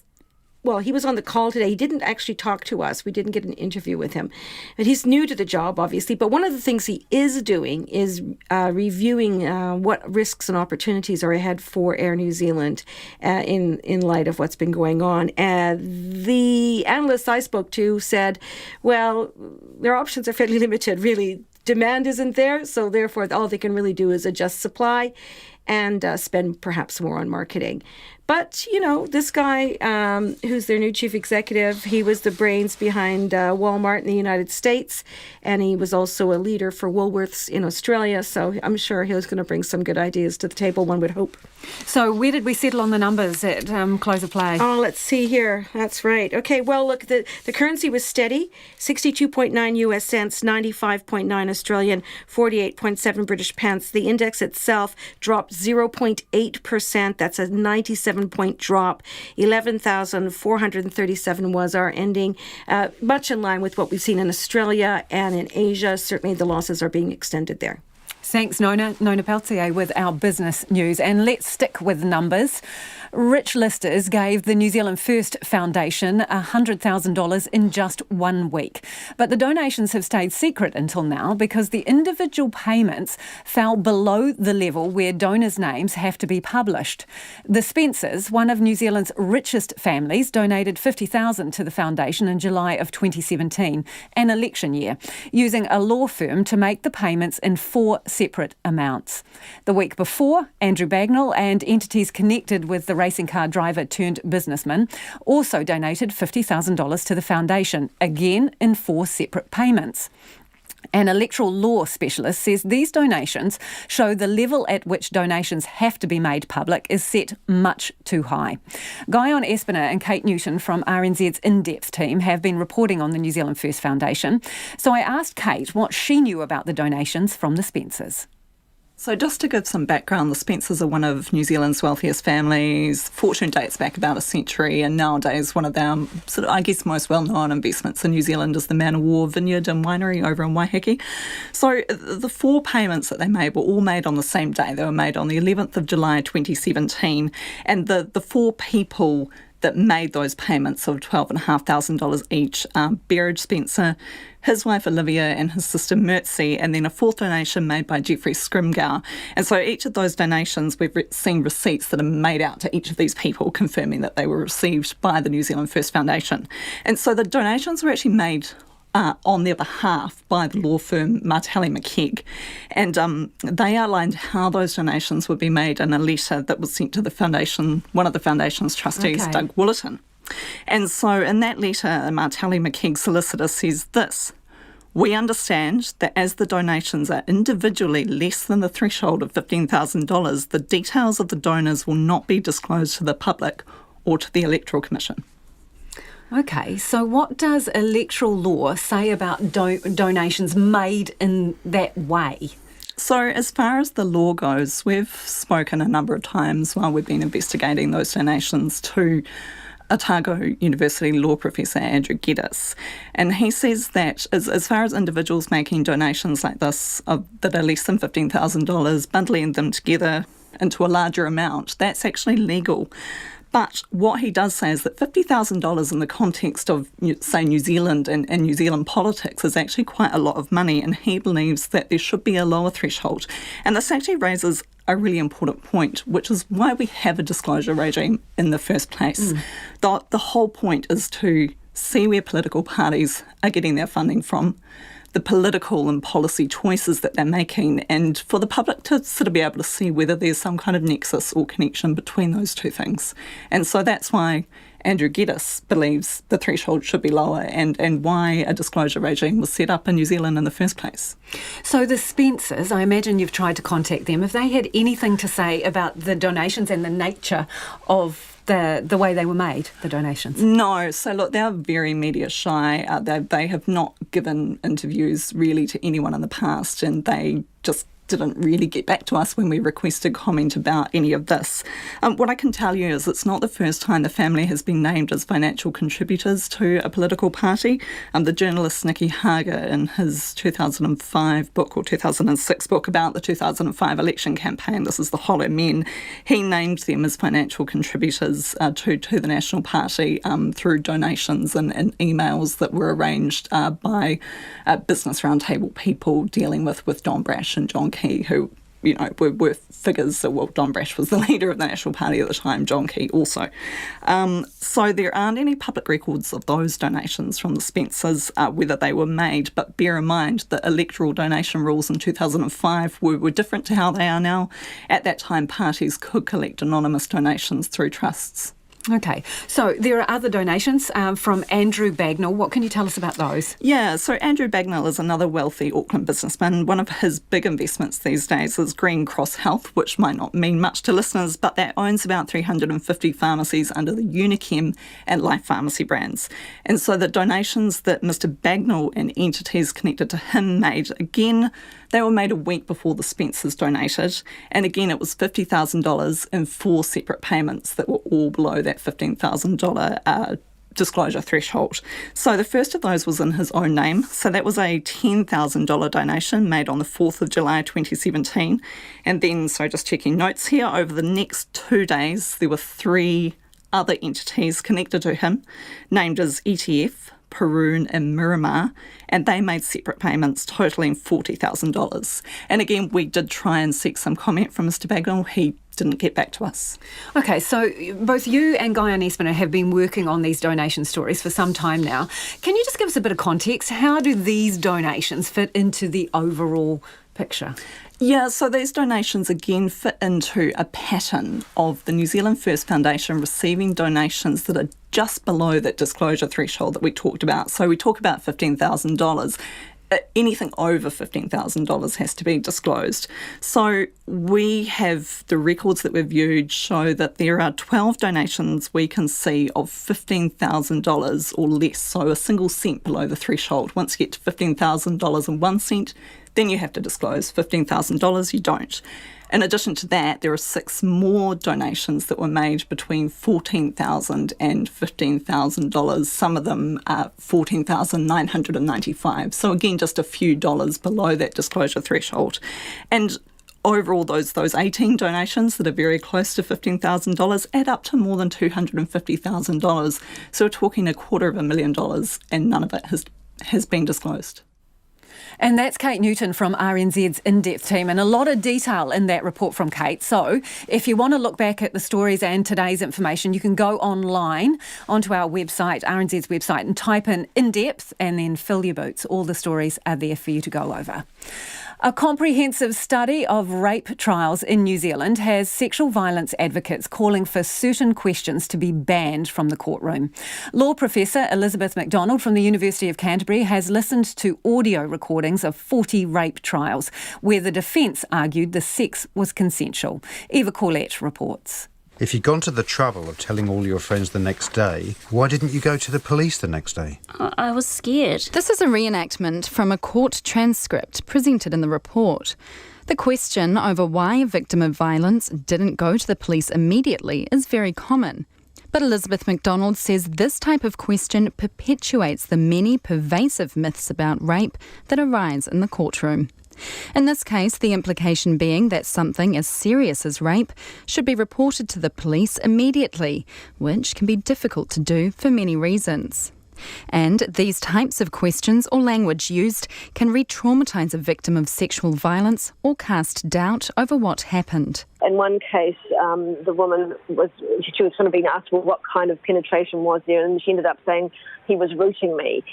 Well, he was on the call today. He didn't actually talk to us. We didn't get an interview with him. But he's new to the job, obviously. But one of the things he is doing is reviewing what risks and opportunities are ahead for Air New Zealand in light of what's been going on. The analysts I spoke to said, well, their options are fairly limited, really. Demand isn't there, so therefore all they can really do is adjust supply and spend perhaps more on marketing. But, this guy, who's their new chief executive, he was the brains behind Walmart in the United States, and he was also a leader for Woolworths in Australia, so I'm sure he was going to bring some good ideas to the table, one would hope. So where did we settle on the numbers at close of play? Oh, let's see here. That's right. Okay, well, look, the currency was steady, 62.9 US cents, 95.9 Australian, 48.7 British pence. The index itself dropped 0.8%. That's a 97-point drop. 11,437 was our ending, much in line with what we've seen in Australia and in Asia. Certainly the losses are being extended there. Thanks, Nona. Nona Peltier with our business news. And let's stick with numbers. Rich listers gave the New Zealand First Foundation $100,000 in just 1 week. But the donations have stayed secret until now because the individual payments fell below the level where donors' names have to be published. The Spencers, one of New Zealand's richest families, donated $50,000 to the foundation in July of 2017, an election year, using a law firm to make the payments in 4 separate amounts. The week before, Andrew Bagnall and entities connected with the racing car driver turned businessman also donated $50,000 to the foundation, again in 4 separate payments. An electoral law specialist says these donations show the level at which donations have to be made public is set much too high. Guyon Espiner and Kate Newton from RNZ's In-Depth team have been reporting on the New Zealand First Foundation. So I asked Kate what she knew about the donations from the Spencers. So just to give some background, the Spencers are one of New Zealand's wealthiest families. Fortune dates back about a century, and nowadays one of their most well-known investments in New Zealand is the Man of War Vineyard and Winery over in Waiheke. So the 4 payments that they made were all made on the same day. They were made on the 11th of July 2017, and the 4 people that made those payments of $12,500 each, Berridge Spencer, his wife Olivia and his sister Mertzi, and then a 4th donation made by Jeffrey Scrimgeour. And so each of those donations, we've seen receipts that are made out to each of these people confirming that they were received by the New Zealand First Foundation. And so the donations were actually made on their behalf by the law firm Martelli McKeag. And they outlined how those donations would be made in a letter that was sent to the foundation, one of the foundation's trustees, Doug Willerton. And so in that letter, Martelli McKeag's solicitor says this: "We understand that as the donations are individually less than the threshold of $15,000, the details of the donors will not be disclosed to the public or to the Electoral Commission." Okay, so what does electoral law say about donations made in that way? So as far as the law goes, we've spoken a number of times while we've been investigating those donations to Otago University law professor Andrew Geddes, and he says that as far as individuals making donations like this that are less than $15,000, bundling them together into a larger amount, that's actually legal. But what he does say is that $50,000 in the context of, say, New Zealand and New Zealand politics is actually quite a lot of money, and he believes that there should be a lower threshold. And this actually raises a really important point, which is why we have a disclosure regime in the first place. The whole point is to see where political parties are getting their funding from, the political and policy choices that they're making, and for the public to sort of be able to see whether there's some kind of nexus or connection between those two things. And so that's why Andrew Geddes believes the threshold should be lower and why a disclosure regime was set up in New Zealand in the first place. So the Spencers, I imagine you've tried to contact them. Have they had anything to say about the donations and the nature of the way they were made, the donations? No. So look, they're very media shy. They have not given interviews really to anyone in the past, and they just didn't really get back to us when we requested comment about any of this. What I can tell you is it's not the first time the family has been named as financial contributors to a political party. The journalist Nicky Hager, in his 2005 book or 2006 book about the 2005 election campaign, this is The Hollow Men, he named them as financial contributors to the National Party through donations and emails that were arranged by business roundtable people dealing with Don Brash and John Key, who, were figures. Well, Don Brash was the leader of the National Party at the time, John Key also. So there aren't any public records of those donations from the Spencers, whether they were made, but bear in mind that electoral donation rules in 2005 were different to how they are now. At that time, parties could collect anonymous donations through trusts. Okay, so there are other donations from Andrew Bagnall. What can you tell us about those? Yeah, so Andrew Bagnall is another wealthy Auckland businessman. One of his big investments these days is Green Cross Health, which might not mean much to listeners, but that owns about 350 pharmacies under the Unichem and Life Pharmacy brands. And so the donations that Mr Bagnall and entities connected to him made, again, they were made a week before the Spencers donated. And again, it was $50,000 in 4 separate payments that were all below that $15,000 disclosure threshold. So the first of those was in his own name. So that was a $10,000 donation made on the 4th of July 2017. And then, so just checking notes here, over the next 2 days, there were 3 other entities connected to him, named as ETF, Perun and Miramar, and they made separate payments totalling $40,000. And again, we did try and seek some comment from Mr Bagnall. He didn't get back to us. Okay, so both you and Guy Espiner have been working on these donation stories for some time now. Can you just give us a bit of context? How do these donations fit into the overall picture? Yeah, so these donations again fit into a pattern of the New Zealand First Foundation receiving donations that are just below that disclosure threshold that we talked about. So we talk about $15,000. Anything over $15,000 has to be disclosed. So we have the records that we've viewed show that there are 12 donations we can see of $15,000 or less, so a single cent below the threshold. Once you get to $15,001, then you have to disclose. $15,000, you don't. In addition to that, there are 6 more donations that were made between $14,000 and $15,000. Some of them are $14,995. So again, just a few dollars below that disclosure threshold. And overall, those 18 donations that are very close to $15,000 add up to more than $250,000. So we're talking $250,000, and none of it has been disclosed. And that's Kate Newton from RNZ's in-depth team, and a lot of detail in that report from Kate. So if you want to look back at the stories and today's information, you can go online onto our website, RNZ's website, and type in in-depth and then fill your boots. All the stories are there for you to go over. A comprehensive study of rape trials in New Zealand has sexual violence advocates calling for certain questions to be banned from the courtroom. Law professor Elizabeth MacDonald from the University of Canterbury has listened to audio recordings of 40 rape trials where the defence argued the sex was consensual. Eva Corlett reports. If you'd gone to the trouble of telling all your friends the next day, why didn't you go to the police the next day? I was scared. This is a reenactment from a court transcript presented in the report. The question over why a victim of violence didn't go to the police immediately is very common. But Elizabeth MacDonald says this type of question perpetuates the many pervasive myths about rape that arise in the courtroom. In this case, the implication being that something as serious as rape should be reported to the police immediately, which can be difficult to do for many reasons. And these types of questions or language used can re-traumatise a victim of sexual violence or cast doubt over what happened. In one case, the woman was sort of being asked, well, what kind of penetration was there? And she ended up saying, he was rooting me.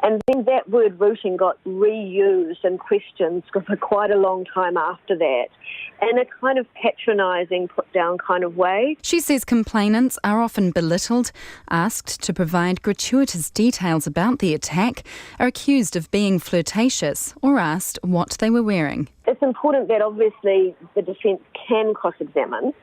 And then that word rooting got reused in questions for quite a long time after that, in a kind of patronising, put-down kind of way. She says complainants are often belittled, asked to provide gratuitous details about the attack, are accused of being flirtatious, or asked what they were wearing. It's important that obviously the defence can cross-examine,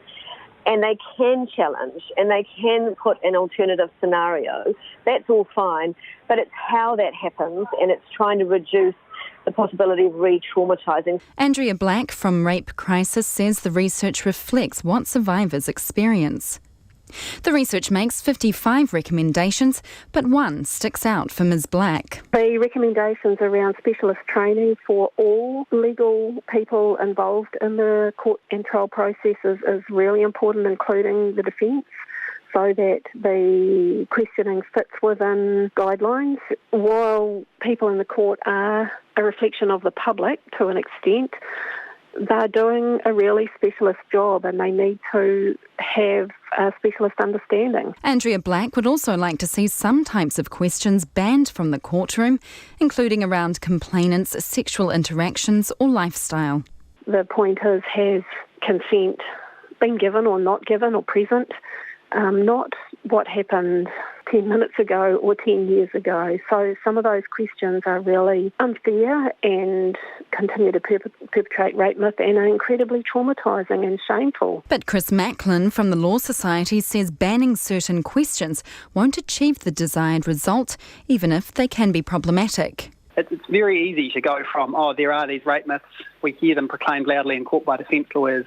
and they can challenge, and they can put an alternative scenario. That's all fine, but it's how that happens, and it's trying to reduce the possibility of re-traumatising. Andrea Black from Rape Crisis says the research reflects what survivors experience. The research makes 55 recommendations, but one sticks out for Ms. Black. The recommendations around specialist training for all legal people involved in the court and trial processes is really important, including the defence, so that the questioning fits within guidelines. While people in the court are a reflection of the public to an extent, they're doing a really specialist job and they need to have a specialist understanding. Andrea Black would also like to see some types of questions banned from the courtroom, including around complainants' sexual interactions or lifestyle. The point is, has consent been given or not given or present? Not what happened 10 minutes ago or 10 years ago. So some of those questions are really unfair and continue to perpetrate rape myth and are incredibly traumatising and shameful. But Chris Macklin from the Law Society says banning certain questions won't achieve the desired result, even if they can be problematic. It's very easy to go from, there are these rape myths, we hear them proclaimed loudly in court by defence lawyers,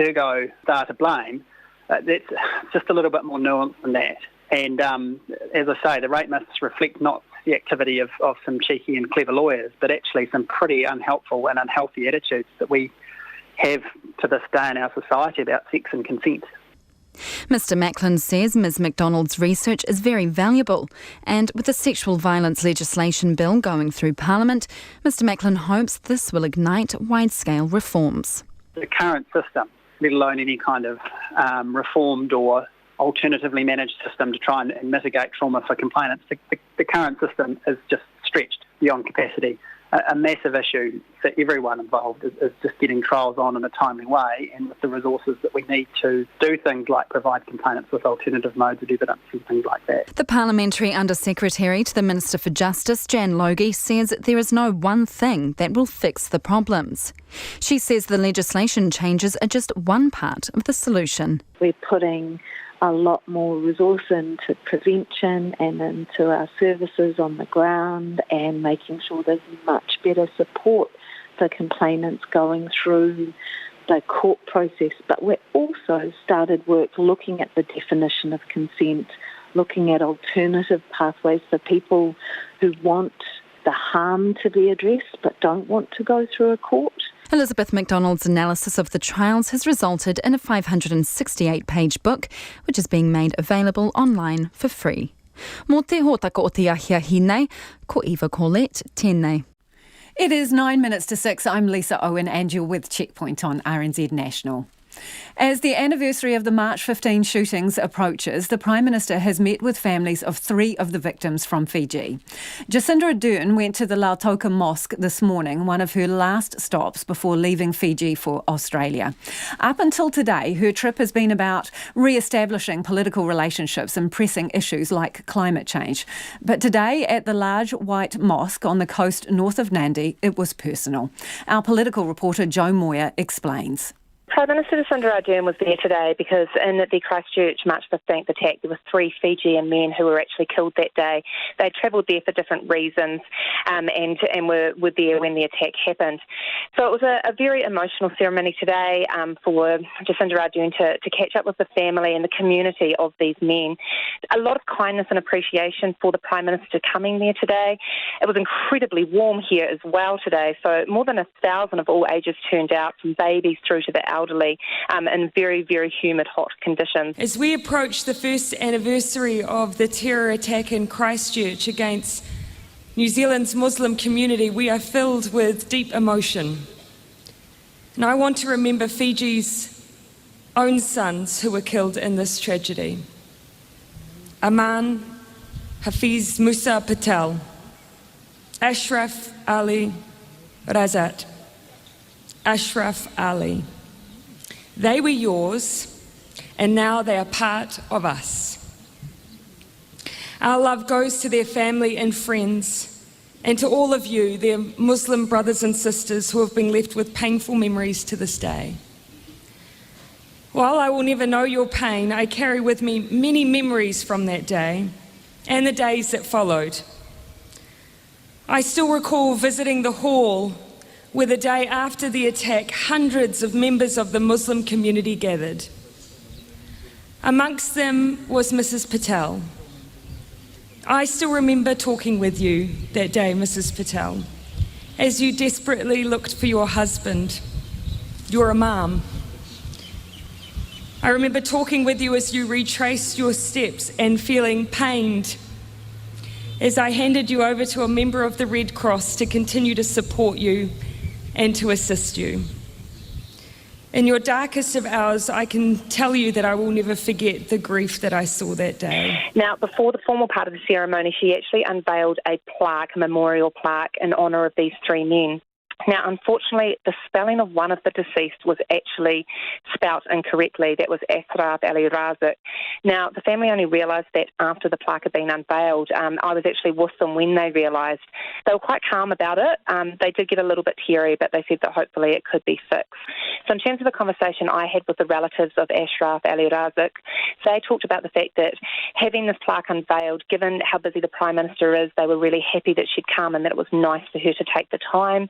ergo, they are to blame. That's just a little bit more nuanced than that. And as I say, the rape myths reflect not the activity of some cheeky and clever lawyers, but actually some pretty unhelpful and unhealthy attitudes that we have to this day in our society about sex and consent. Mr Macklin says Ms McDonald's research is very valuable, and with the sexual violence legislation bill going through Parliament, Mr Macklin hopes this will ignite wide-scale reforms. The current system, let alone any kind of reformed or alternatively managed system to try and mitigate trauma for complainants, the current system is just stretched beyond capacity. A massive issue for everyone involved is just getting trials on in a timely way and with the resources that we need to do things like provide complainants with alternative modes of evidence and things like that. The Parliamentary Under-Secretary to the Minister for Justice, Jan Logie, says there is no one thing that will fix the problems. She says the legislation changes are just one part of the solution. We're putting a lot more resource into prevention and into our services on the ground and making sure there's much better support for complainants going through the court process. But we've also started work looking at the definition of consent, looking at alternative pathways for people who want the harm to be addressed but don't want to go through a court. Elizabeth McDonald's analysis of the trials has resulted in a 568-page book, which is being made available online for free. Mō te hōtaka o te ahia hinei, ko Eva Colette, tēnei. It is 9 minutes to 6. I'm Lisa Owen and you're with Checkpoint on RNZ National. As the anniversary of the March 15 shootings approaches, the Prime Minister has met with families of 3 of the victims from Fiji. Jacinda Ardern went to the Lautoka Mosque this morning, one of her last stops before leaving Fiji for Australia. Up until today, her trip has been about re-establishing political relationships and pressing issues like climate change. But today, at the large white mosque on the coast north of Nadi, it was personal. Our political reporter Joe Moyer explains. Prime Minister Jacinda Ardern was there today because in the Christchurch March 15th attack, there were 3 Fijian men who were actually killed that day. They travelled there for different reasons and were there when the attack happened. So it was a very emotional ceremony today for Jacinda Ardern to catch up with the family and the community of these men. A lot of kindness and appreciation for the Prime Minister coming there today. It was incredibly warm here as well today, so more than 1,000 of all ages turned out, from babies through to the elderly, in very, very humid, hot conditions. As we approach the first anniversary of the terror attack in Christchurch against New Zealand's Muslim community, we are filled with deep emotion. And I want to remember Fiji's own sons who were killed in this tragedy. Aman Hafiz Musa Patel, Ashraf Ali Razat, Ashraf Ali. They were yours, and now they are part of us. Our love goes to their family and friends, and to all of you, their Muslim brothers and sisters who have been left with painful memories to this day. While I will never know your pain, I carry with me many memories from that day and the days that followed. I still recall visiting the hall where the day after the attack, hundreds of members of the Muslim community gathered. Amongst them was Mrs. Patel. I still remember talking with you that day, Mrs. Patel, as you desperately looked for your husband, your imam. I remember talking with you as you retraced your steps and feeling pained as I handed you over to a member of the Red Cross to continue to support you and to assist you. In your darkest of hours, I can tell you that I will never forget the grief that I saw that day. Now, before the formal part of the ceremony, she actually unveiled a plaque, a memorial plaque, in honour of these 3 men. Now, unfortunately, the spelling of one of the deceased was actually spelt incorrectly. That was Ashraf Ali Razak. Now, the family only realised that after the plaque had been unveiled. I was actually with them when they realised. They were quite calm about it. They did get a little bit teary, but they said that hopefully it could be fixed. So in terms of the conversation I had with the relatives of Ashraf Ali Razak, they talked about the fact that having this plaque unveiled, given how busy the Prime Minister is, they were really happy that she'd come and that it was nice for her to take the time.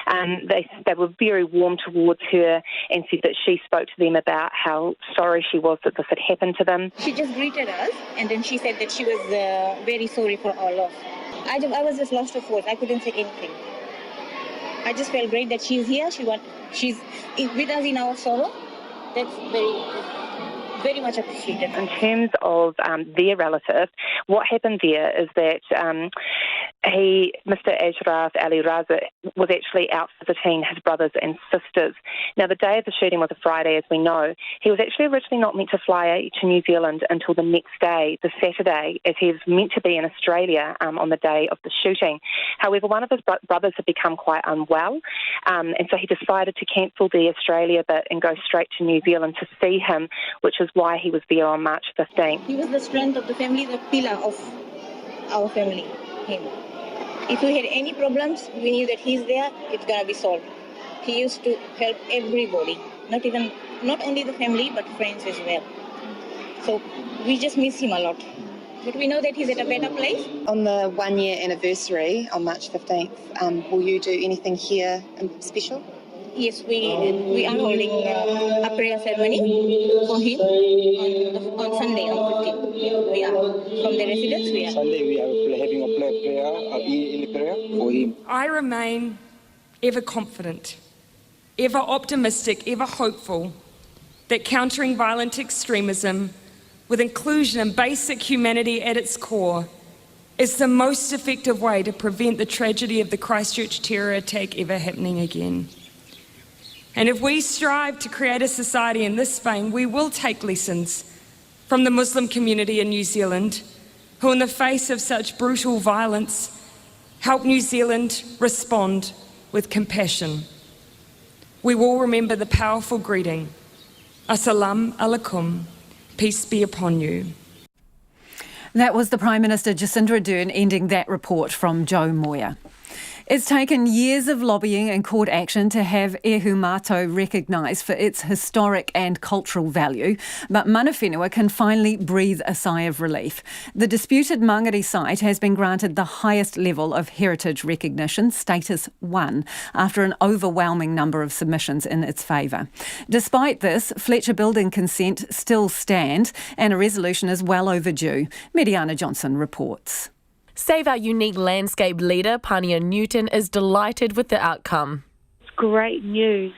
They were very warm towards her and said that she spoke to them about how sorry she was that this had happened to them. She just greeted us, and then she said that she was very sorry for our loss. I was just lost of words. I couldn't say anything. I just felt great that she's here. She's with us in our sorrow. That's very much appreciated. In terms of their relative, what happened there is that Mr. Ashraf Ali Raza, was actually out visiting his brothers and sisters. Now, the day of the shooting was a Friday, as we know. He was actually originally not meant to fly to New Zealand until the next day, the Saturday, as he was meant to be in Australia on the day of the shooting. However, one of his brothers had become quite unwell, and so he decided to cancel the Australia bit and go straight to New Zealand to see him, which is why he was there on March 15th. He was the strength of the family, the pillar of our family, him. If we had any problems, we knew that he's there, it's going to be solved. He used to help everybody, not only the family, but friends as well. So we just miss him a lot. But we know that he's at a better place. On the 1 year anniversary on March 15th, will you do anything here special? Yes, we are holding a prayer ceremony for him on Sunday, on 15th. We are from the residence. Sunday we are having a prayer for him. I remain ever confident, ever optimistic, ever hopeful that countering violent extremism with inclusion and basic humanity at its core is the most effective way to prevent the tragedy of the Christchurch terror attack ever happening again. And if we strive to create a society in this vein, we will take lessons from the Muslim community in New Zealand, who in the face of such brutal violence, help New Zealand respond with compassion. We will remember the powerful greeting, Assalamu alaikum, peace be upon you. That was the Prime Minister Jacinda Ardern ending that report from Joe Moya. It's taken years of lobbying and court action to have Ihumātao recognised for its historic and cultural value, but mana whenua can finally breathe a sigh of relief. The disputed Mangere site has been granted the highest level of heritage recognition, status 1, after an overwhelming number of submissions in its favour. Despite this, Fletcher building consent still stands and a resolution is well overdue. Mediana Johnson reports. Save Our Unique Landscape leader, Pania Newton, is delighted with the outcome. It's great news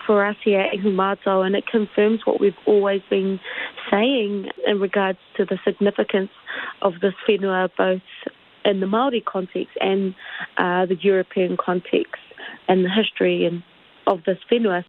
for us here at Ihumātao, and it confirms what we've always been saying in regards to the significance of this whenua, both in the Māori context and the European context, and the history of this whenua.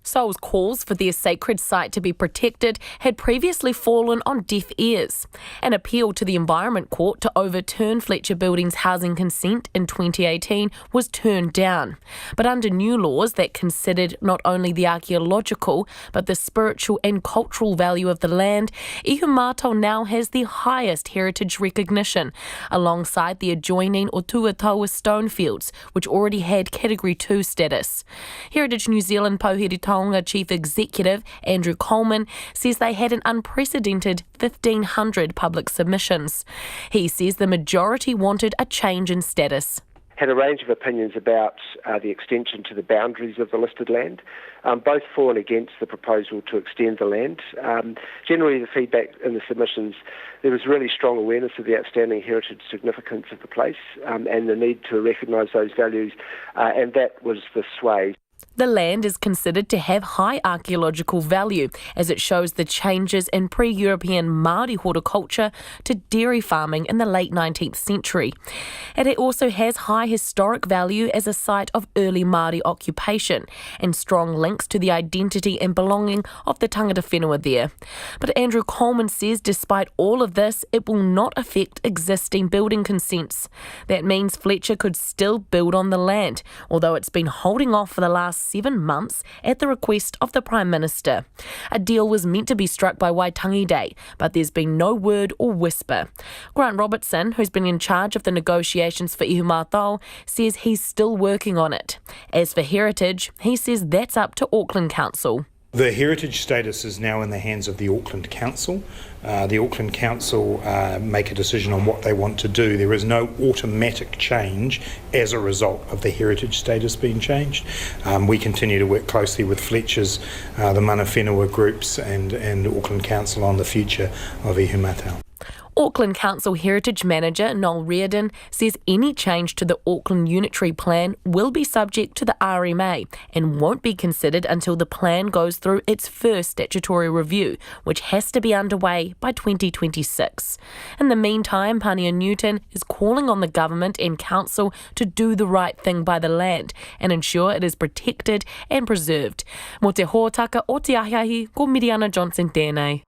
Seoul's calls for their sacred site to be protected had previously fallen on deaf ears. An appeal to the Environment Court to overturn Fletcher Building's housing consent in 2018 was turned down. But under new laws that considered not only the archaeological but the spiritual and cultural value of the land, Ihumātao now has the highest heritage recognition, alongside the adjoining Otuataua Stonefields, which already had Category 2 status. Heritage New Zealand Pauhiri Taonga Chief Executive Andrew Coleman says they had an unprecedented 1,500 public submissions. He says the majority wanted a change in status. Had a range of opinions about the extension to the boundaries of the listed land, both for and against the proposal to extend the land. Generally, the feedback in the submissions, there was really strong awareness of the outstanding heritage significance of the place and the need to recognise those values, and that was the sway. The land is considered to have high archaeological value as it shows the changes in pre-European Māori horticulture to dairy farming in the late 19th century. And it also has high historic value as a site of early Māori occupation and strong links to the identity and belonging of the tangata whenua there. But Andrew Coleman says despite all of this, it will not affect existing building consents. That means Fletcher could still build on the land, although it's been holding off for the last 7 months at the request of the Prime Minister. A deal was meant to be struck by Waitangi Day, but there's been no word or whisper. Grant Robertson, who's been in charge of the negotiations for Ihumātao, says he's still working on it. As for heritage, he says that's up to Auckland Council. The heritage status is now in the hands of the Auckland Council. The Auckland Council make a decision on what they want to do. There is no automatic change as a result of the heritage status being changed. We continue to work closely with Fletcher's, the Mana Whenua groups and Auckland Council on the future of Ihumātao. Auckland Council Heritage Manager Noel Reardon says any change to the Auckland Unitary Plan will be subject to the RMA and won't be considered until the plan goes through its first statutory review, which has to be underway by 2026. In the meantime, Pania Newton is calling on the government and council to do the right thing by the land and ensure it is protected and preserved. Mo te hōtaka o te ahiahi, ko Miriana Johnson tēnei.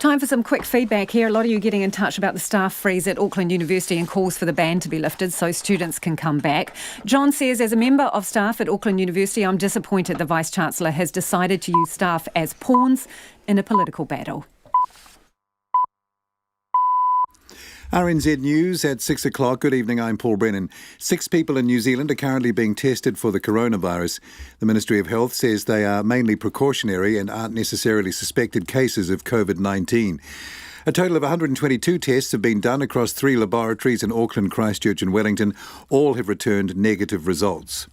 Time for some quick feedback here. A lot of you getting in touch about the staff freeze at Auckland University and calls for the ban to be lifted so students can come back. John says, as a member of staff at Auckland University, I'm disappointed the Vice-Chancellor has decided to use staff as pawns in a political battle. RNZ News at 6 o'clock. Good evening, I'm Paul Brennan. 6 people in New Zealand are currently being tested for the coronavirus. The Ministry of Health says they are mainly precautionary and aren't necessarily suspected cases of COVID-19. A total of 122 tests have been done across 3 laboratories in Auckland, Christchurch and Wellington. All have returned negative results.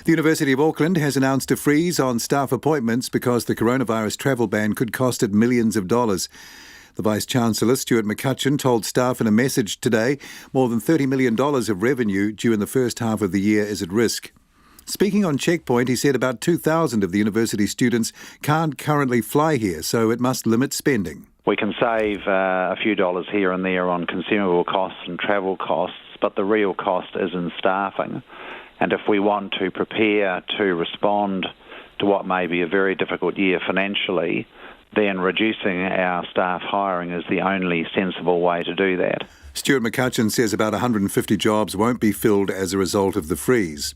The University of Auckland has announced a freeze on staff appointments because the coronavirus travel ban could cost it millions of dollars. The Vice-Chancellor, Stuart McCutcheon, told staff in a message today more than $30 million of revenue due in the first half of the year is at risk. Speaking on Checkpoint, he said about 2,000 of the university students can't currently fly here, so it must limit spending. We can save a few dollars here and there on consumable costs and travel costs, but the real cost is in staffing. And if we want to prepare to respond to what may be a very difficult year financially, then reducing our staff hiring is the only sensible way to do that. Stuart McCutcheon says about 150 jobs won't be filled as a result of the freeze.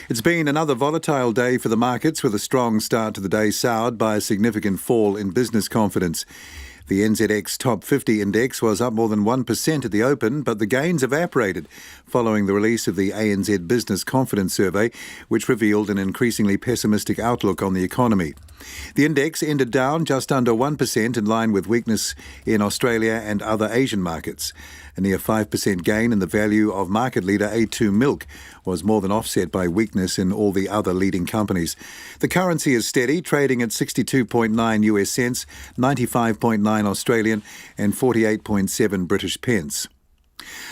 It's been another volatile day for the markets, with a strong start to the day soured by a significant fall in business confidence. The NZX Top 50 index was up more than 1% at the open, but the gains evaporated following the release of the ANZ Business Confidence Survey, which revealed an increasingly pessimistic outlook on the economy. The index ended down just under 1%, in line with weakness in Australia and other Asian markets. A near 5% gain in the value of market leader A2 Milk was more than offset by weakness in all the other leading companies. The currency is steady, trading at 62.9 US cents, 95.9 Australian and 48.7 British pence.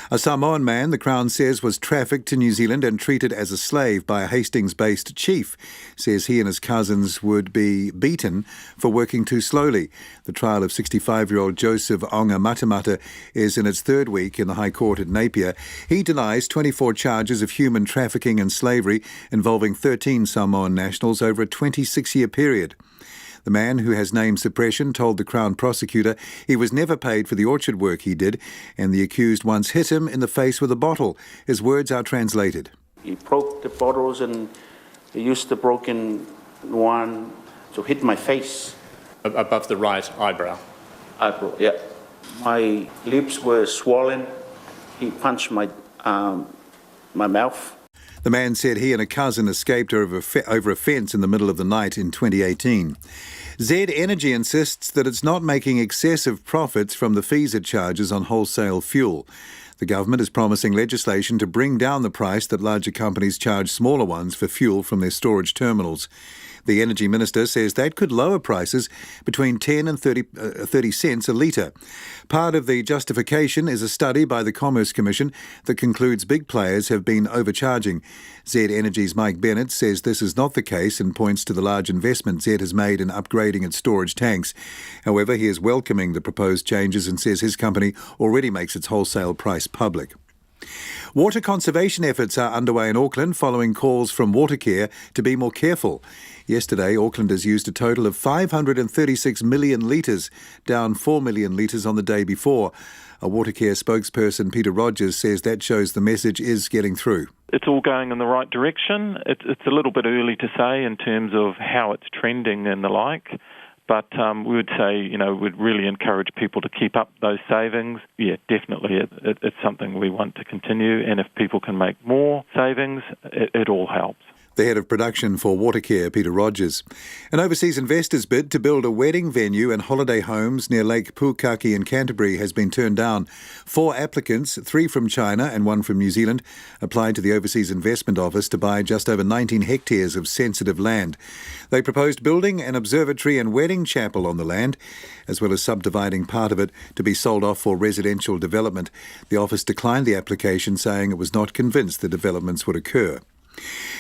A Samoan man, the Crown says, was trafficked to New Zealand and treated as a slave by a Hastings-based chief, says he and his cousins would be beaten for working too slowly. The trial of 65-year-old Joseph Onga Matamata is in its third week in the High Court at Napier. He denies 24 charges of human trafficking and slavery involving 13 Samoan nationals over a 26-year period. The man, who has name suppression, told the Crown prosecutor he was never paid for the orchard work he did, and the accused once hit him in the face with a bottle. His words are translated. He broke the bottles and he used the broken one to hit my face. Above the right eyebrow? Eyebrow, yeah. My lips were swollen. He punched my mouth. The man said he and a cousin escaped over a fence in the middle of the night in 2018. Z Energy insists that it's not making excessive profits from the fees it charges on wholesale fuel. The government is promising legislation to bring down the price that larger companies charge smaller ones for fuel from their storage terminals. The Energy Minister says that could lower prices between 10 and 30 cents a litre. Part of the justification is a study by the Commerce Commission that concludes big players have been overcharging. Z Energy's Mike Bennett says this is not the case and points to the large investment Z has made in upgrading its storage tanks. However, he is welcoming the proposed changes and says his company already makes its wholesale price public. Water conservation efforts are underway in Auckland following calls from Watercare to be more careful. Yesterday, Aucklanders used a total of 536 million litres, down 4 million litres on the day before. A Watercare spokesperson, Peter Rogers, says that shows the message is getting through. It's all going in the right direction. It's a little bit early to say in terms of how it's trending and the like. But we would say, we'd really encourage people to keep up those savings. Yeah, definitely, it's something we want to continue. And if people can make more savings, it all helps. The head of production for Watercare, Peter Rogers. An overseas investor's bid to build a wedding venue and holiday homes near Lake Pukaki in Canterbury has been turned down. 4 applicants, 3 from China and 1 from New Zealand, applied to the Overseas Investment Office to buy just over 19 hectares of sensitive land. They proposed building an observatory and wedding chapel on the land, as well as subdividing part of it to be sold off for residential development. The office declined the application, saying it was not convinced the developments would occur.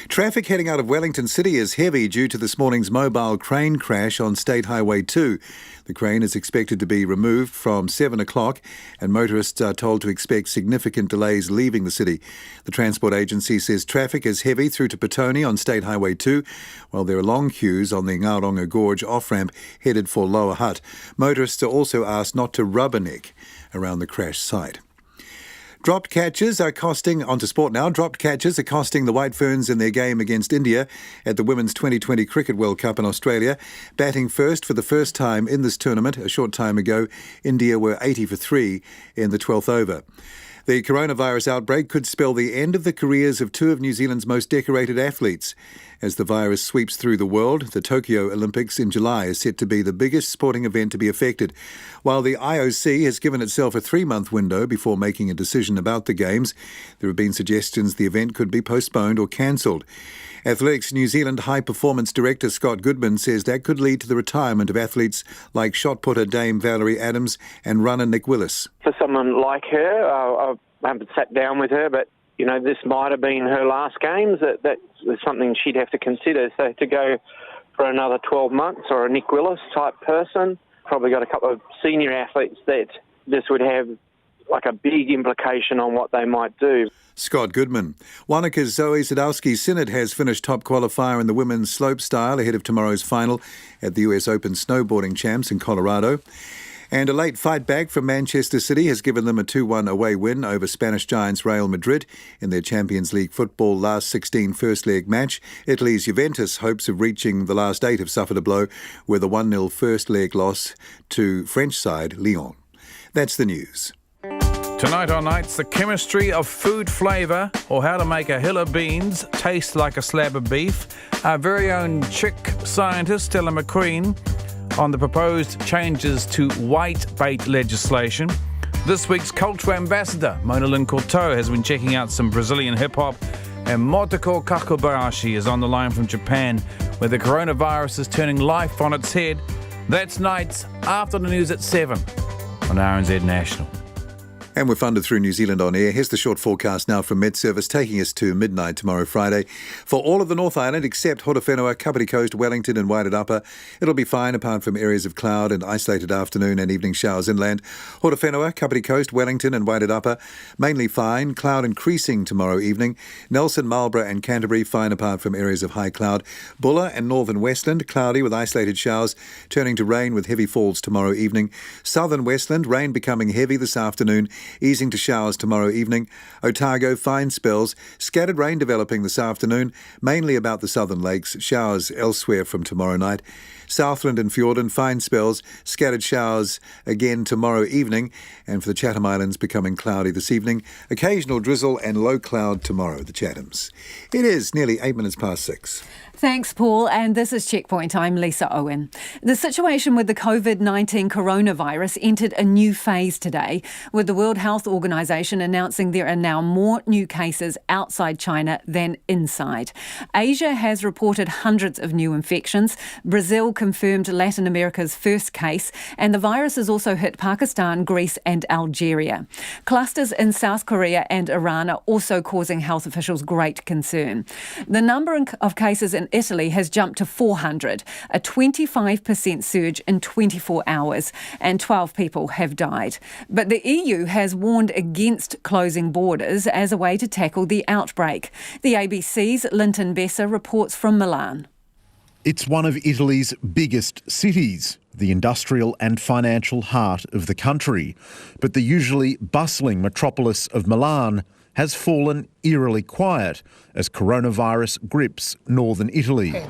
Traffic heading out of Wellington City is heavy due to this morning's mobile crane crash on State Highway 2. The crane is expected to be removed from 7 o'clock and motorists are told to expect significant delays leaving the city. The transport agency says traffic is heavy through to Petone on State Highway 2, while there are long queues on the Ngauronga Gorge off-ramp headed for Lower Hutt. Motorists are also asked not to rubberneck around the crash site. Dropped catches are costing the White Ferns in their game against India at the Women's 2020 Cricket World Cup in Australia. Batting first for the first time in this tournament a short time ago, India were 80 for 3 in the 12th over. The coronavirus outbreak could spell the end of the careers of 2 of New Zealand's most decorated athletes. As the virus sweeps through the world, the Tokyo Olympics in July is set to be the biggest sporting event to be affected. While the IOC has given itself a 3-month window before making a decision about the Games, there have been suggestions the event could be postponed or cancelled. Athletics New Zealand High Performance Director Scott Goodman says that could lead to the retirement of athletes like shot putter Dame Valerie Adams and runner Nick Willis. For someone like her, I haven't sat down with her, but this might have been her last games. That was something she'd have to consider. So to go for another 12 months or a Nick Willis type person, probably got a couple of senior athletes that this would have like a big implication on what they might do. Scott Goodman. Wanaka's Zoe Sadowski-Sinnott has finished top qualifier in the women's slopestyle ahead of tomorrow's final at the US Open Snowboarding Champs in Colorado. And a late fight back from Manchester City has given them a 2-1 away win over Spanish giants Real Madrid in their Champions League football last 16 first leg match. Italy's Juventus' hopes of reaching the last 8 have suffered a blow with a 1-0 first leg loss to French side Lyon. That's the news. Tonight on Nights, the chemistry of food flavour, or how to make a hill of beans taste like a slab of beef. Our very own chick scientist, Stella McQueen, on the proposed changes to white bait legislation. This week's cultural ambassador, Mona Lynn Courteau, has been checking out some Brazilian hip-hop. And Motoko Kakobayashi is on the line from Japan, where the coronavirus is turning life on its head. That's Nights after the news at 7 on RNZ National. And we're funded through New Zealand On Air. Here's the short forecast now from Met Service, taking us to midnight tomorrow, Friday. For all of the North Island, except Horowhenua, Kapiti Coast, Wellington and Wairarapa, it'll be fine apart from areas of cloud and isolated afternoon and evening showers inland. Horowhenua, Kapiti Coast, Wellington and Wairarapa, mainly fine. Cloud increasing tomorrow evening. Nelson, Marlborough and Canterbury, fine apart from areas of high cloud. Bulla and Northern Westland, cloudy with isolated showers, turning to rain with heavy falls tomorrow evening. Southern Westland, rain becoming heavy this afternoon, easing to showers tomorrow evening. Otago, fine spells. Scattered rain developing this afternoon, mainly about the southern lakes. Showers elsewhere from tomorrow night. Southland and Fiordin, fine spells. Scattered showers again tomorrow evening. And for the Chatham Islands, becoming cloudy this evening. Occasional drizzle and low cloud tomorrow, the Chathams. It is nearly 8 minutes past 6. Thanks, Paul. And this is Checkpoint. I'm Lisa Owen. The situation with the COVID-19 coronavirus entered a new phase today, with the World Health Organization announcing there are now more new cases outside China than inside. Asia has reported hundreds of new infections. Brazil confirmed Latin America's first case, and the virus has also hit Pakistan, Greece and Algeria. Clusters in South Korea and Iran are also causing health officials great concern. The number of cases in Italy has jumped to 400, a 25% surge in 24 hours, and 12 people have died. But the EU has warned against closing borders as a way to tackle the outbreak. The ABC's Linton Besser reports from Milan. It's one of Italy's biggest cities, the industrial and financial heart of the country. But the usually bustling metropolis of Milan has fallen eerily quiet as coronavirus grips northern Italy. A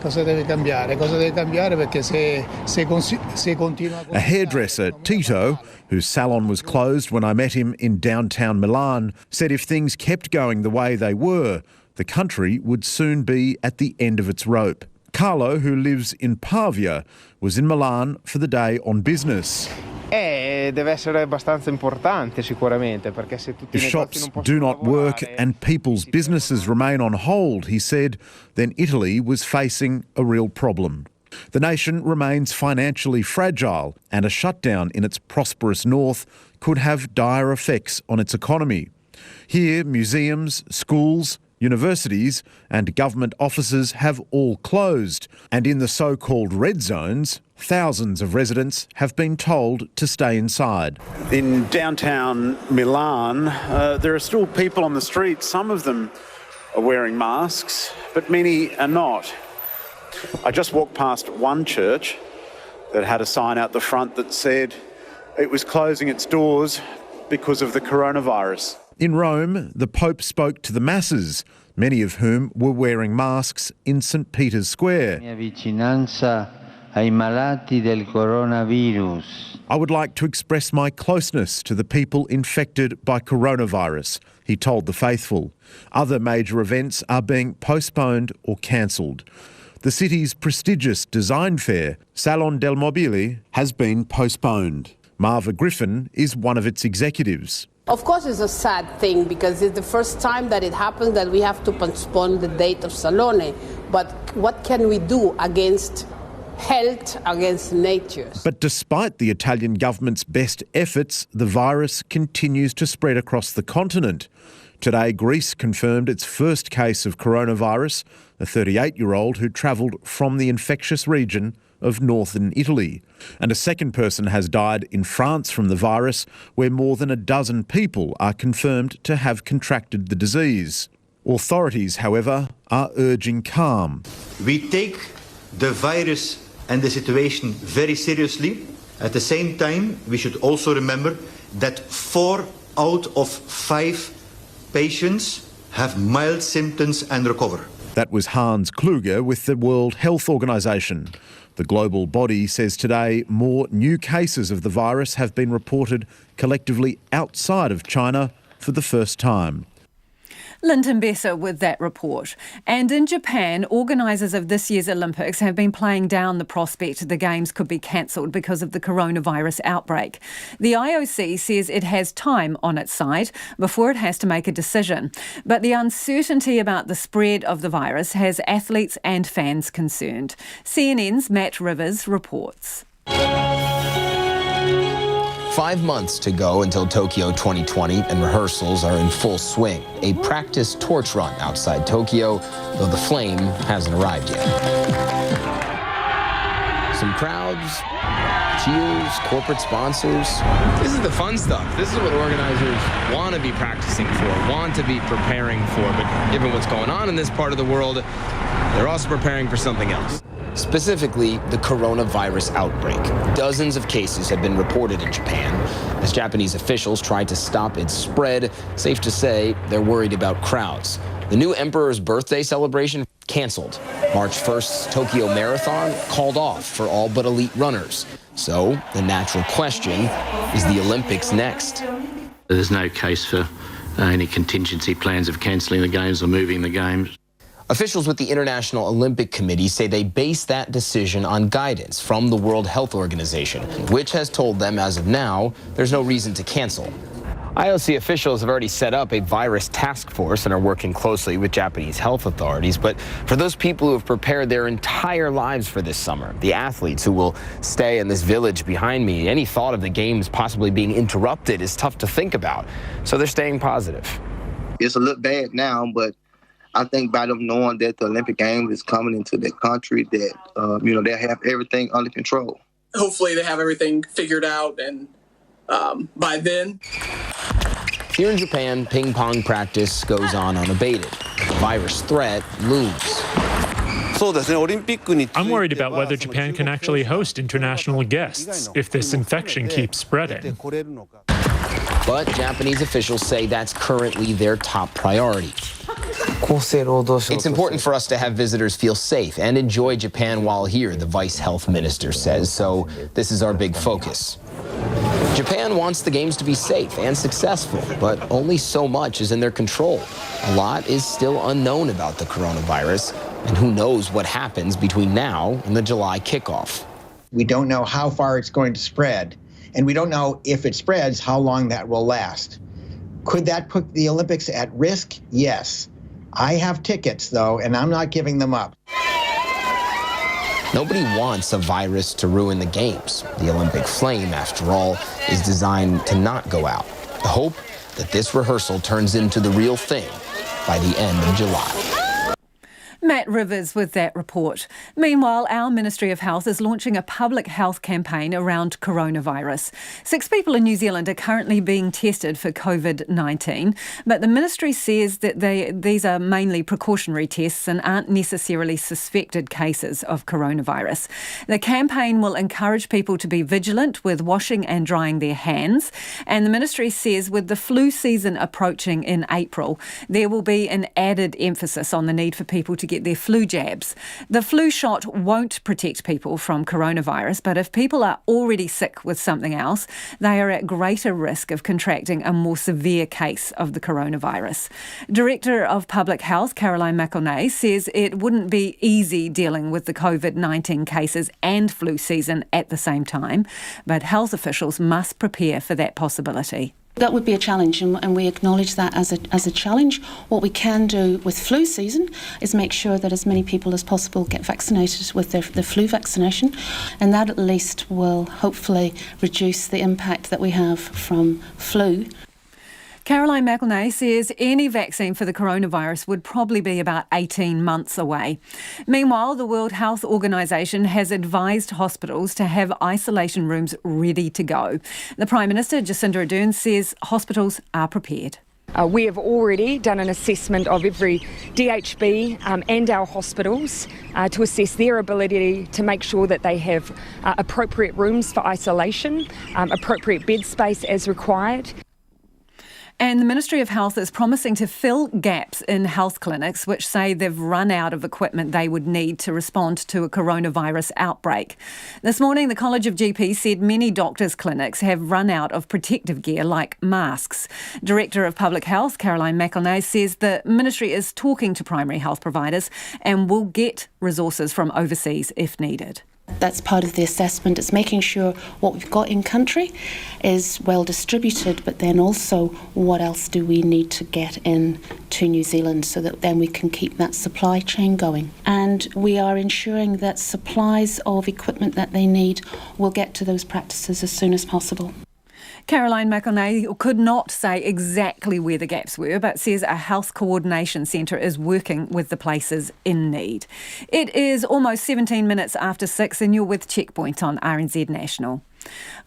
hairdresser, Tito, whose salon was closed when I met him in downtown Milan, said if things kept going the way they were, the country would soon be at the end of its rope. Carlo, who lives in Pavia, was in Milan for the day on business. Deve essere abbastanza importante sicuramente, perché se tutti If shops do not work and people's businesses remain on hold, he said, then Italy was facing a real problem. The nation remains financially fragile, and a shutdown in its prosperous north could have dire effects on its economy. Here, museums, schools, universities and government offices have all closed, and in the so-called red zones, thousands of residents have been told to stay inside. In downtown Milan, there are still people on the street. Some of them are wearing masks, but many are not. I just walked past one church that had a sign out the front that said it was closing its doors because of the coronavirus. In Rome, the Pope spoke to the masses, many of whom were wearing masks in St. Peter's Square. I would like to express my closeness to the people infected by coronavirus, he told the faithful. Other major events are being postponed or cancelled. The city's prestigious design fair, Salon del Mobile, has been postponed. Marva Griffin is one of its executives. Of course, it's a sad thing because it's the first time that it happens that we have to postpone the date of Salone. But what can we do against health, against nature? But despite the Italian government's best efforts, the virus continues to spread across the continent. Today, Greece confirmed its first case of coronavirus, a 38-year-old who travelled from the infectious region of northern Italy. And a second person has died in France from the virus, where more than a dozen people are confirmed to have contracted the disease. Authorities, however, are urging calm. We take the virus and the situation very seriously. At the same time, we should also remember that 4 out of 5 patients have mild symptoms and recover. That was Hans Kluger with the World Health Organization. The global body says today more new cases of the virus have been reported collectively outside of China for the first time. Linton Besser with that report. And in Japan, organisers of this year's Olympics have been playing down the prospect the Games could be cancelled because of the coronavirus outbreak. The IOC says it has time on its side before it has to make a decision. But the uncertainty about the spread of the virus has athletes and fans concerned. CNN's Matt Rivers reports. 5 months to go until Tokyo 2020, and rehearsals are in full swing. A practice torch run outside Tokyo, though the flame hasn't arrived yet. Some crowds, cheers, corporate sponsors. This is the fun stuff. This is what organizers want to be practicing for, want to be preparing for. But given what's going on in this part of the world, they're also preparing for something else. Specifically, the coronavirus outbreak. Dozens of cases have been reported in Japan. As Japanese officials try to stop its spread, safe to say they're worried about crowds. The new emperor's birthday celebration canceled. March 1st's Tokyo Marathon called off for all but elite runners. So the natural question, is the Olympics next? There's no case for any contingency plans of cancelling the Games or moving the Games. Officials with the International Olympic Committee say they base that decision on guidance from the World Health Organization, which has told them as of now there's no reason to cancel. IOC officials have already set up a virus task force and are working closely with Japanese health authorities. But for those people who have prepared their entire lives for this summer, the athletes who will stay in this village behind me, any thought of the Games possibly being interrupted is tough to think about. So they're staying positive. It's a little bad now, but I think by them knowing that the Olympic Games is coming into their country, that they'll have everything under control. Hopefully they have everything figured out, and by then. Here in Japan, ping pong practice goes on unabated. The virus threat looms. I'm worried about whether Japan can actually host international guests if this infection keeps spreading. But Japanese officials say that's currently their top priority. It's important for us to have visitors feel safe and enjoy Japan while here, the vice health minister says, so this is our big focus. Japan wants the games to be safe and successful, but only so much is in their control. A lot is still unknown about the coronavirus, and who knows what happens between now and the July kickoff. We don't know how far it's going to spread, and we don't know if it spreads, how long that will last. Could that put the Olympics at risk? Yes. I have tickets, though, and I'm not giving them up. Nobody wants a virus to ruin the games. The Olympic flame, after all, is designed to not go out. The hope that this rehearsal turns into the real thing by the end of July. Matt Rivers with that report. Meanwhile, our Ministry of Health is launching a public health campaign around coronavirus. 6 people in New Zealand are currently being tested for COVID-19, but the ministry says that these are mainly precautionary tests and aren't necessarily suspected cases of coronavirus. The campaign will encourage people to be vigilant with washing and drying their hands, and the ministry says with the flu season approaching in April, there will be an added emphasis on the need for people to get their flu jabs. The flu shot won't protect people from coronavirus, but if people are already sick with something else, they are at greater risk of contracting a more severe case of the coronavirus. Director of Public Health, Caroline McElnay, says it wouldn't be easy dealing with the COVID-19 cases and flu season at the same time, but health officials must prepare for that possibility. That would be a challenge, and we acknowledge that as a challenge. What we can do with flu season is make sure that as many people as possible get vaccinated with the flu vaccination, and that at least will hopefully reduce the impact that we have from flu. Caroline McElnay says any vaccine for the coronavirus would probably be about 18 months away. Meanwhile, the World Health Organization has advised hospitals to have isolation rooms ready to go. The Prime Minister, Jacinda Ardern, says hospitals are prepared. We have already done an assessment of every DHB and our hospitals to assess their ability to make sure that they have appropriate rooms for isolation, appropriate bed space as required. And the Ministry of Health is promising to fill gaps in health clinics which say they've run out of equipment they would need to respond to a coronavirus outbreak. This morning, the College of GPs said many doctors' clinics have run out of protective gear like masks. Director of Public Health, Caroline McElnay, says the Ministry is talking to primary health providers and will get resources from overseas if needed. That's part of the assessment. It's making sure what we've got in country is well distributed, but then also what else do we need to get in to New Zealand so that then we can keep that supply chain going. And we are ensuring that supplies of equipment that they need will get to those practices as soon as possible. Caroline McElnay could not say exactly where the gaps were, but says a health coordination centre is working with the places in need. It is almost 17 minutes after 6 and you're with Checkpoint on RNZ National.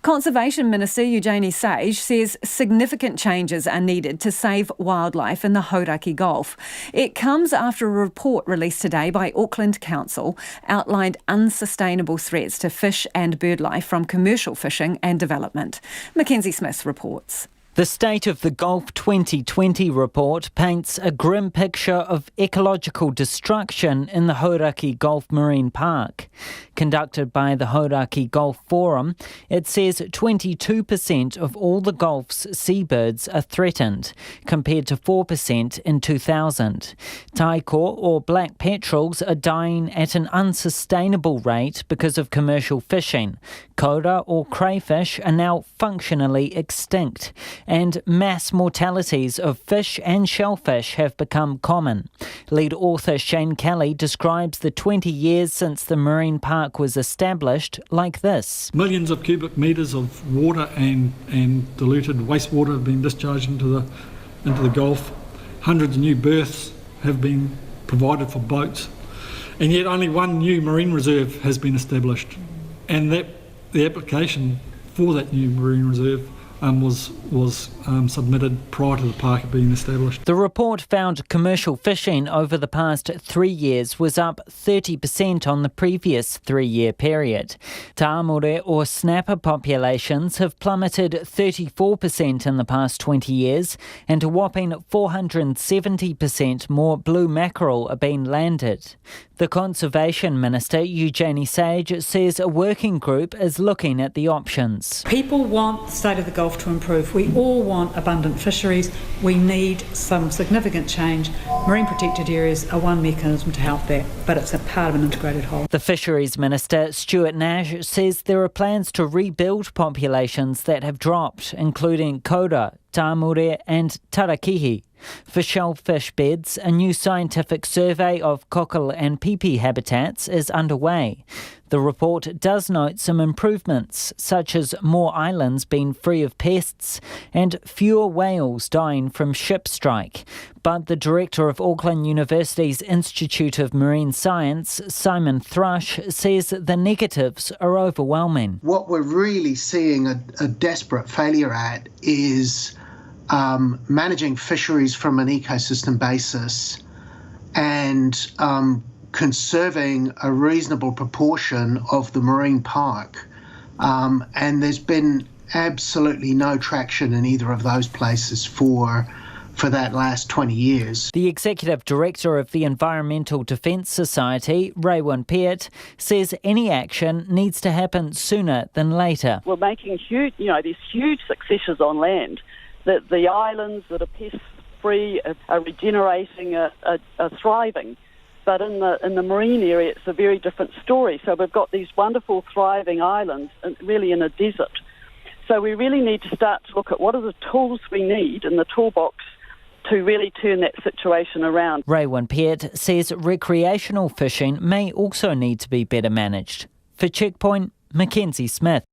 Conservation Minister Eugenie Sage says significant changes are needed to save wildlife in the Hauraki Gulf. It comes after a report released today by Auckland Council outlined unsustainable threats to fish and bird life from commercial fishing and development. Mackenzie Smith reports. The State of the Gulf 2020 report paints a grim picture of ecological destruction in the Hauraki Gulf Marine Park. Conducted by the Hauraki Gulf Forum, it says 22% of all the Gulf's seabirds are threatened, compared to 4% in 2000. Taiko, or black petrels, are dying at an unsustainable rate because of commercial fishing. Koura, or crayfish, are now functionally extinct, and mass mortalities of fish and shellfish have become common. Lead author Shane Kelly describes the 20 years since the marine park was established like this. Millions of cubic metres of water and diluted wastewater have been discharged into the Gulf. Hundreds of new berths have been provided for boats, and yet only one new marine reserve has been established, and the application for that new marine reserve was submitted prior to the park being established. The report found commercial fishing over the past 3 years was up 30% on the previous 3-year period. Tāmore or snapper populations have plummeted 34% in the past 20 years, and a whopping 470% more blue mackerel are being landed. The Conservation Minister, Eugenie Sage, says a working group is looking at the options. People want the state of the Gulf to improve. We all want abundant fisheries. We need some significant change. Marine protected areas are one mechanism to help that, but it's a part of an integrated whole. The Fisheries Minister, Stuart Nash, says there are plans to rebuild populations that have dropped, including Koura, Tāmore and Tarakihi. For shellfish beds, a new scientific survey of cockle and pipi habitats is underway. The report does note some improvements, such as more islands being free of pests and fewer whales dying from ship strike. But the director of Auckland University's Institute of Marine Science, Simon Thrush, says the negatives are overwhelming. What we're really seeing a desperate failure at is managing fisheries from an ecosystem basis and conserving a reasonable proportion of the marine park. And there's been absolutely no traction in either of those places for that last 20 years. The Executive Director of the Environmental Defence Society, Raewyn Peart, says any action needs to happen sooner than later. We're making huge, these huge successes on land. That the islands that are pest-free are regenerating, are thriving. But in the marine area, it's a very different story. So we've got these wonderful, thriving islands, really in a desert. So we really need to start to look at what are the tools we need in the toolbox to really turn that situation around. Raewyn Peart says recreational fishing may also need to be better managed. For Checkpoint, Mackenzie Smith.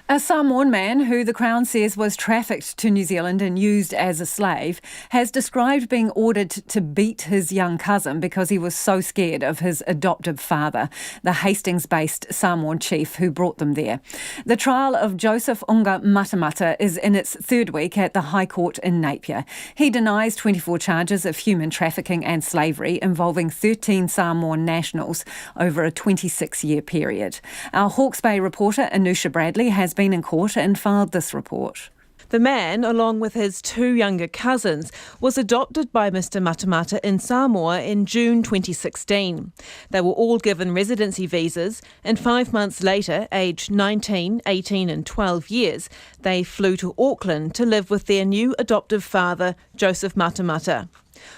A Samoan man who the Crown says was trafficked to New Zealand and used as a slave has described being ordered to beat his young cousin because he was so scared of his adoptive father, the Hastings-based Samoan chief who brought them there. The trial of Joseph Unga Matamata is in its third week at the High Court in Napier. He denies 24 charges of human trafficking and slavery involving 13 Samoan nationals over a 26-year period. Our Hawke's Bay reporter Anusha Bradley has been in court and filed this report. The man, along with his 2 younger cousins, was adopted by Mr Matamata in Samoa in June 2016. They were all given residency visas, and 5 months later, aged 19, 18 and 12 years, they flew to Auckland to live with their new adoptive father, Joseph Matamata.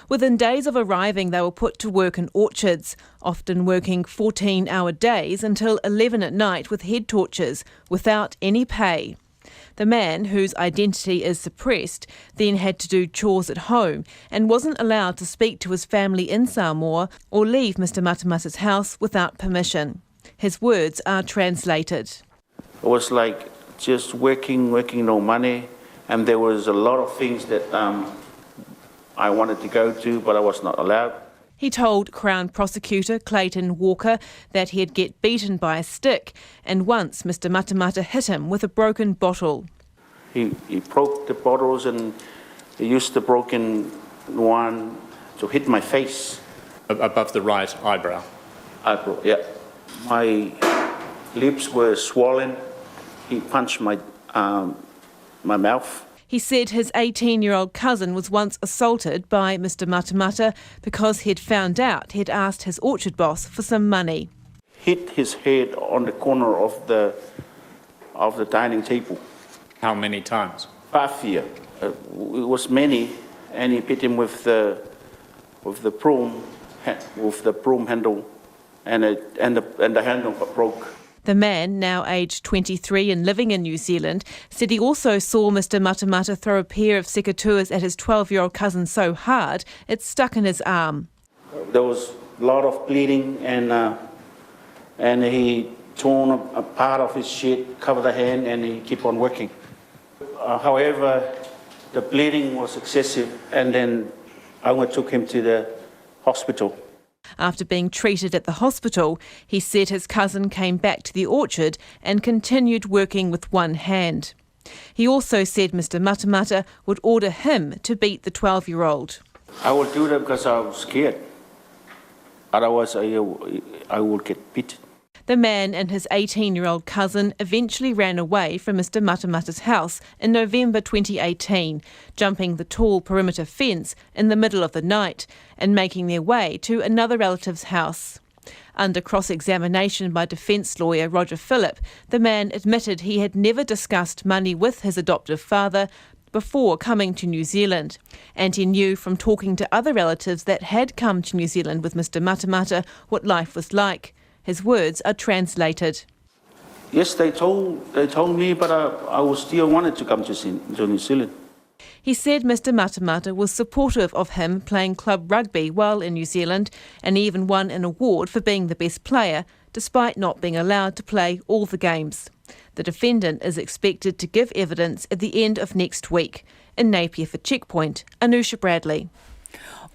Within days of arriving, they were put to work in orchards, often working 14-hour days until 11 at night with head torches, without any pay. The man, whose identity is suppressed, then had to do chores at home and wasn't allowed to speak to his family in Samoa or leave Mr Matamata's house without permission. His words are translated. It was like just working, no money, and there was a lot of things that I wanted to go to, but I was not allowed. He told Crown Prosecutor Clayton Walker that he'd get beaten by a stick, and once Mr Matamata hit him with a broken bottle. He broke the bottles and he used the broken one to hit my face. Above the right eyebrow? Eyebrow, yeah. My lips were swollen. He punched my mouth. He said his 18-year-old cousin was once assaulted by Mr Matamata because he'd found out he'd asked his orchard boss for some money. Hit his head on the corner of the dining table. How many times? 5 years. It was many, and he hit him with the broom handle, and the handle broke. The man, now aged 23 and living in New Zealand, said he also saw Mr Matamata throw a pair of sekatuas at his 12-year-old cousin so hard it stuck in his arm. There was a lot of bleeding, and he torn a part of his shirt, covered the hand, and he kept on working. However, the bleeding was excessive, and then I took him to the hospital. After being treated at the hospital, he said his cousin came back to the orchard and continued working with one hand. He also said Mr Matamata would order him to beat the 12-year-old. I will do that because I'm scared. Otherwise, I will get beaten. The man and his 18-year-old cousin eventually ran away from Mr Matamata's house in November 2018, jumping the tall perimeter fence in the middle of the night and making their way to another relative's house. Under cross-examination by defence lawyer Roger Phillip, the man admitted he had never discussed money with his adoptive father before coming to New Zealand, and he knew from talking to other relatives that had come to New Zealand with Mr Matamata what life was like. His words are translated. Yes, they told me, but I was still wanted to come to New Zealand. He said Mr Matamata was supportive of him playing club rugby while in New Zealand, and even won an award for being the best player, despite not being allowed to play all the games. The defendant is expected to give evidence at the end of next week. In Napier for Checkpoint, Anusha Bradley.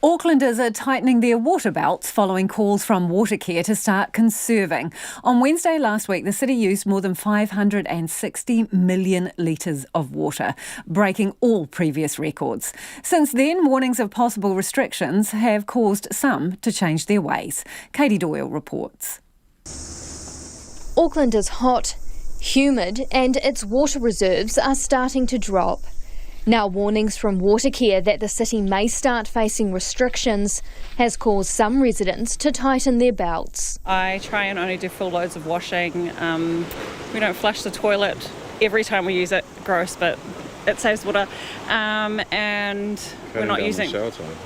Aucklanders are tightening their water belts following calls from Watercare to start conserving. On Wednesday last week, the city used more than 560 million litres of water, breaking all previous records. Since then, warnings of possible restrictions have caused some to change their ways. Katie Doyle reports. Auckland is hot, humid, and its water reserves are starting to drop. Now warnings from Watercare that the city may start facing restrictions has caused some residents to tighten their belts. I try and only do full loads of washing. We don't flush the toilet every time we use it. Gross, but it saves water. And we're not using...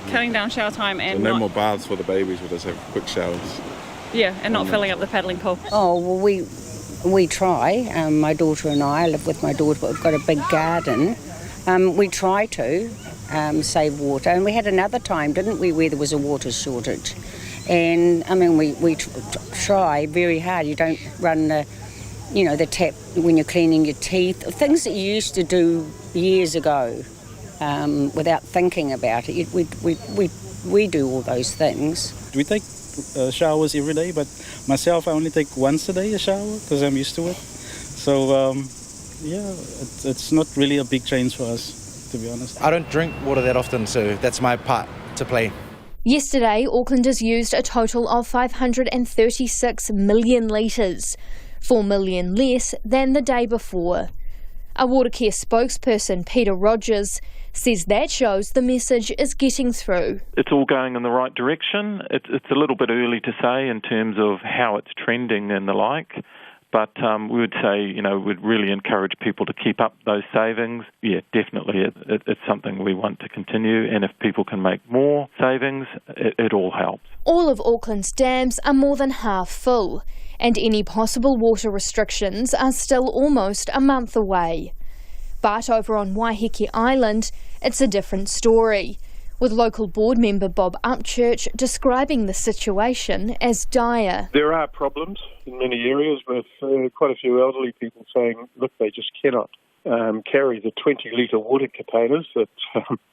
Cutting down shower time. And so no more baths for the babies, we'll just have quick showers. Yeah, and not filling up the paddling pool. Oh, well, we try. My daughter and I live with my daughter, but we've got a big garden. We try to save water, and we had another time, didn't we, where there was a water shortage. And I mean, we try very hard. You don't run the tap when you're cleaning your teeth. Things that you used to do years ago without thinking about it. We do all those things. We take showers every day, but myself, I only take once a day a shower because I'm used to it. So. Yeah, it's not really a big change for us, to be honest. I don't drink water that often, so that's my part to play. Yesterday, Aucklanders used a total of 536 million litres, 4 million less than the day before. A Watercare spokesperson, Peter Rogers, says that shows the message is getting through. It's all going in the right direction. It's a little bit early to say in terms of how it's trending and the like. But we would say, we'd really encourage people to keep up those savings. Yeah, definitely, it's something we want to continue. And if people can make more savings, it all helps. All of Auckland's dams are more than half full, and any possible water restrictions are still almost a month away. But over on Waiheke Island, it's a different story, with local board member Bob Upchurch describing the situation as dire. There are problems in many areas with quite a few elderly people saying, look, they just cannot carry the 20-litre water containers that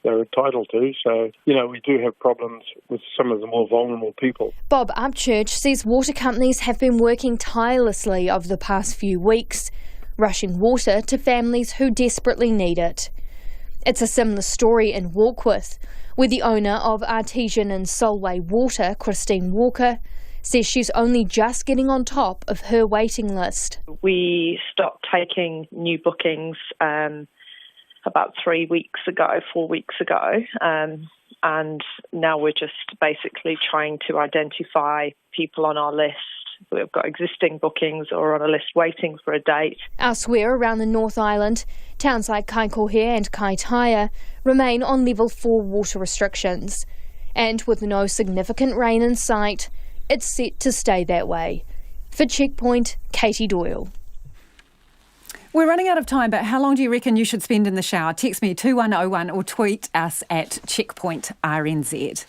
they're entitled to. So, we do have problems with some of the more vulnerable people. Bob Upchurch says water companies have been working tirelessly over the past few weeks, rushing water to families who desperately need it. It's a similar story in Warkworth, where the owner of Artesian and Solway Water, Christine Walker, says she's only just getting on top of her waiting list. We stopped taking new bookings about 4 weeks ago, and now we're just basically trying to identify people on our list who have got existing bookings or on a list waiting for a date. Elsewhere around the North Island, towns like Kaikohe and Kaitaia remain on level 4 water restrictions. And with no significant rain in sight, it's set to stay that way. For Checkpoint, Katie Doyle. We're running out of time, but how long do you reckon you should spend in the shower? Text me 2101 or tweet us at Checkpoint RNZ.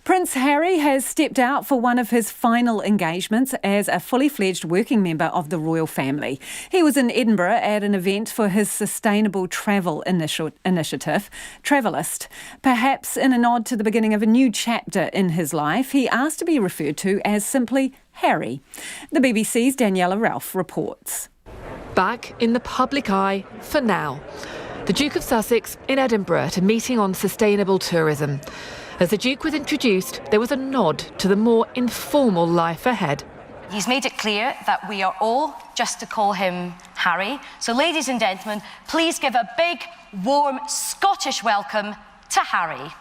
Prince Harry has stepped out for one of his final engagements as a fully fledged working member of the royal family. He was in Edinburgh at an event for his sustainable travel initiative, Travelist. Perhaps in a nod to the beginning of a new chapter in his life, he asked to be referred to as simply Harry. The BBC's Daniela Ralph reports. back in the public eye for now. The Duke of Sussex in Edinburgh at a meeting on sustainable tourism. As the Duke was introduced, there was a nod to the more informal life ahead. He's made it clear that we are all just to call him Harry. So, ladies and gentlemen, please give a big, warm Scottish welcome to Harry.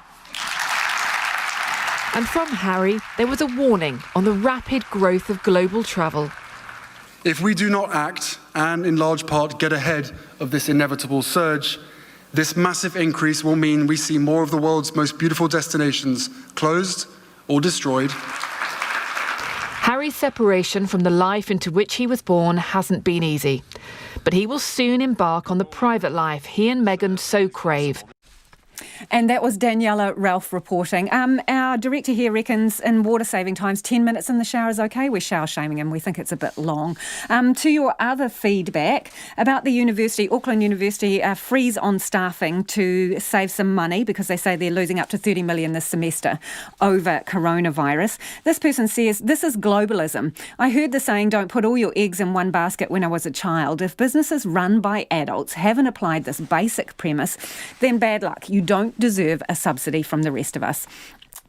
And from Harry, there was a warning on the rapid growth of global travel. If we do not act, and in large part get ahead of this inevitable surge, this massive increase will mean we see more of the world's most beautiful destinations closed or destroyed. Harry's separation from the life into which he was born hasn't been easy, but he will soon embark on the private life he and Meghan so crave. And that was Daniela Ralph reporting. Our director here reckons in water saving times 10 minutes in the shower is okay. We're shower shaming him. We think it's a bit long. To your other feedback about the university, Auckland University freeze on staffing to save some money because they say they're losing up to 30 million this semester over coronavirus. This person says, this is globalism. I heard the saying, don't put all your eggs in one basket when I was a child. If businesses run by adults haven't applied this basic premise, then bad luck. You don't deserve a subsidy from the rest of us.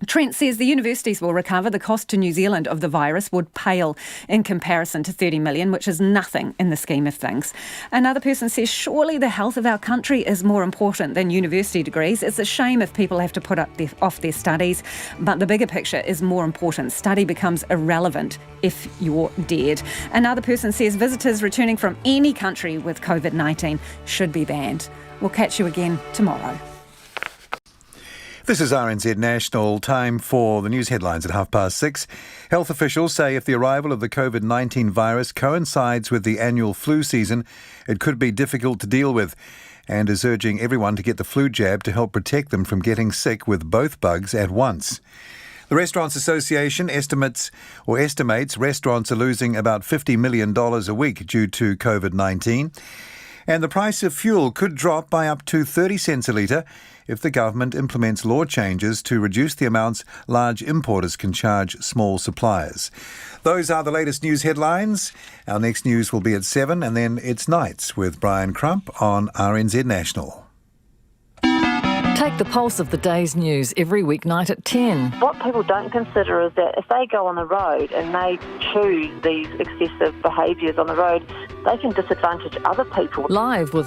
Trent says the universities will recover. The cost to New Zealand of the virus would pale in comparison to 30 million, which is nothing in the scheme of things. Another person says, surely the health of our country is more important than university degrees. It's a shame if people have to put off their studies, but the bigger picture is more important. Study becomes irrelevant if you're dead. Another person says visitors returning from any country with COVID-19 should be banned. We'll catch you again tomorrow. This is RNZ National. Time for the news headlines at 6:30. Health officials say if the arrival of the COVID-19 virus coincides with the annual flu season, it could be difficult to deal with, and is urging everyone to get the flu jab to help protect them from getting sick with both bugs at once. The Restaurants Association estimates restaurants are losing about $50 million a week due to COVID-19. And the price of fuel could drop by up to 30 cents a litre if the government implements law changes to reduce the amounts large importers can charge small suppliers. Those are the latest news headlines. Our next news will be at 7, and then it's Nights with Brian Crump on RNZ National. Take the pulse of the day's news every weeknight at 10. What people don't consider is that if they go on the road and they choose these excessive behaviours on the road, they can disadvantage other people. Live with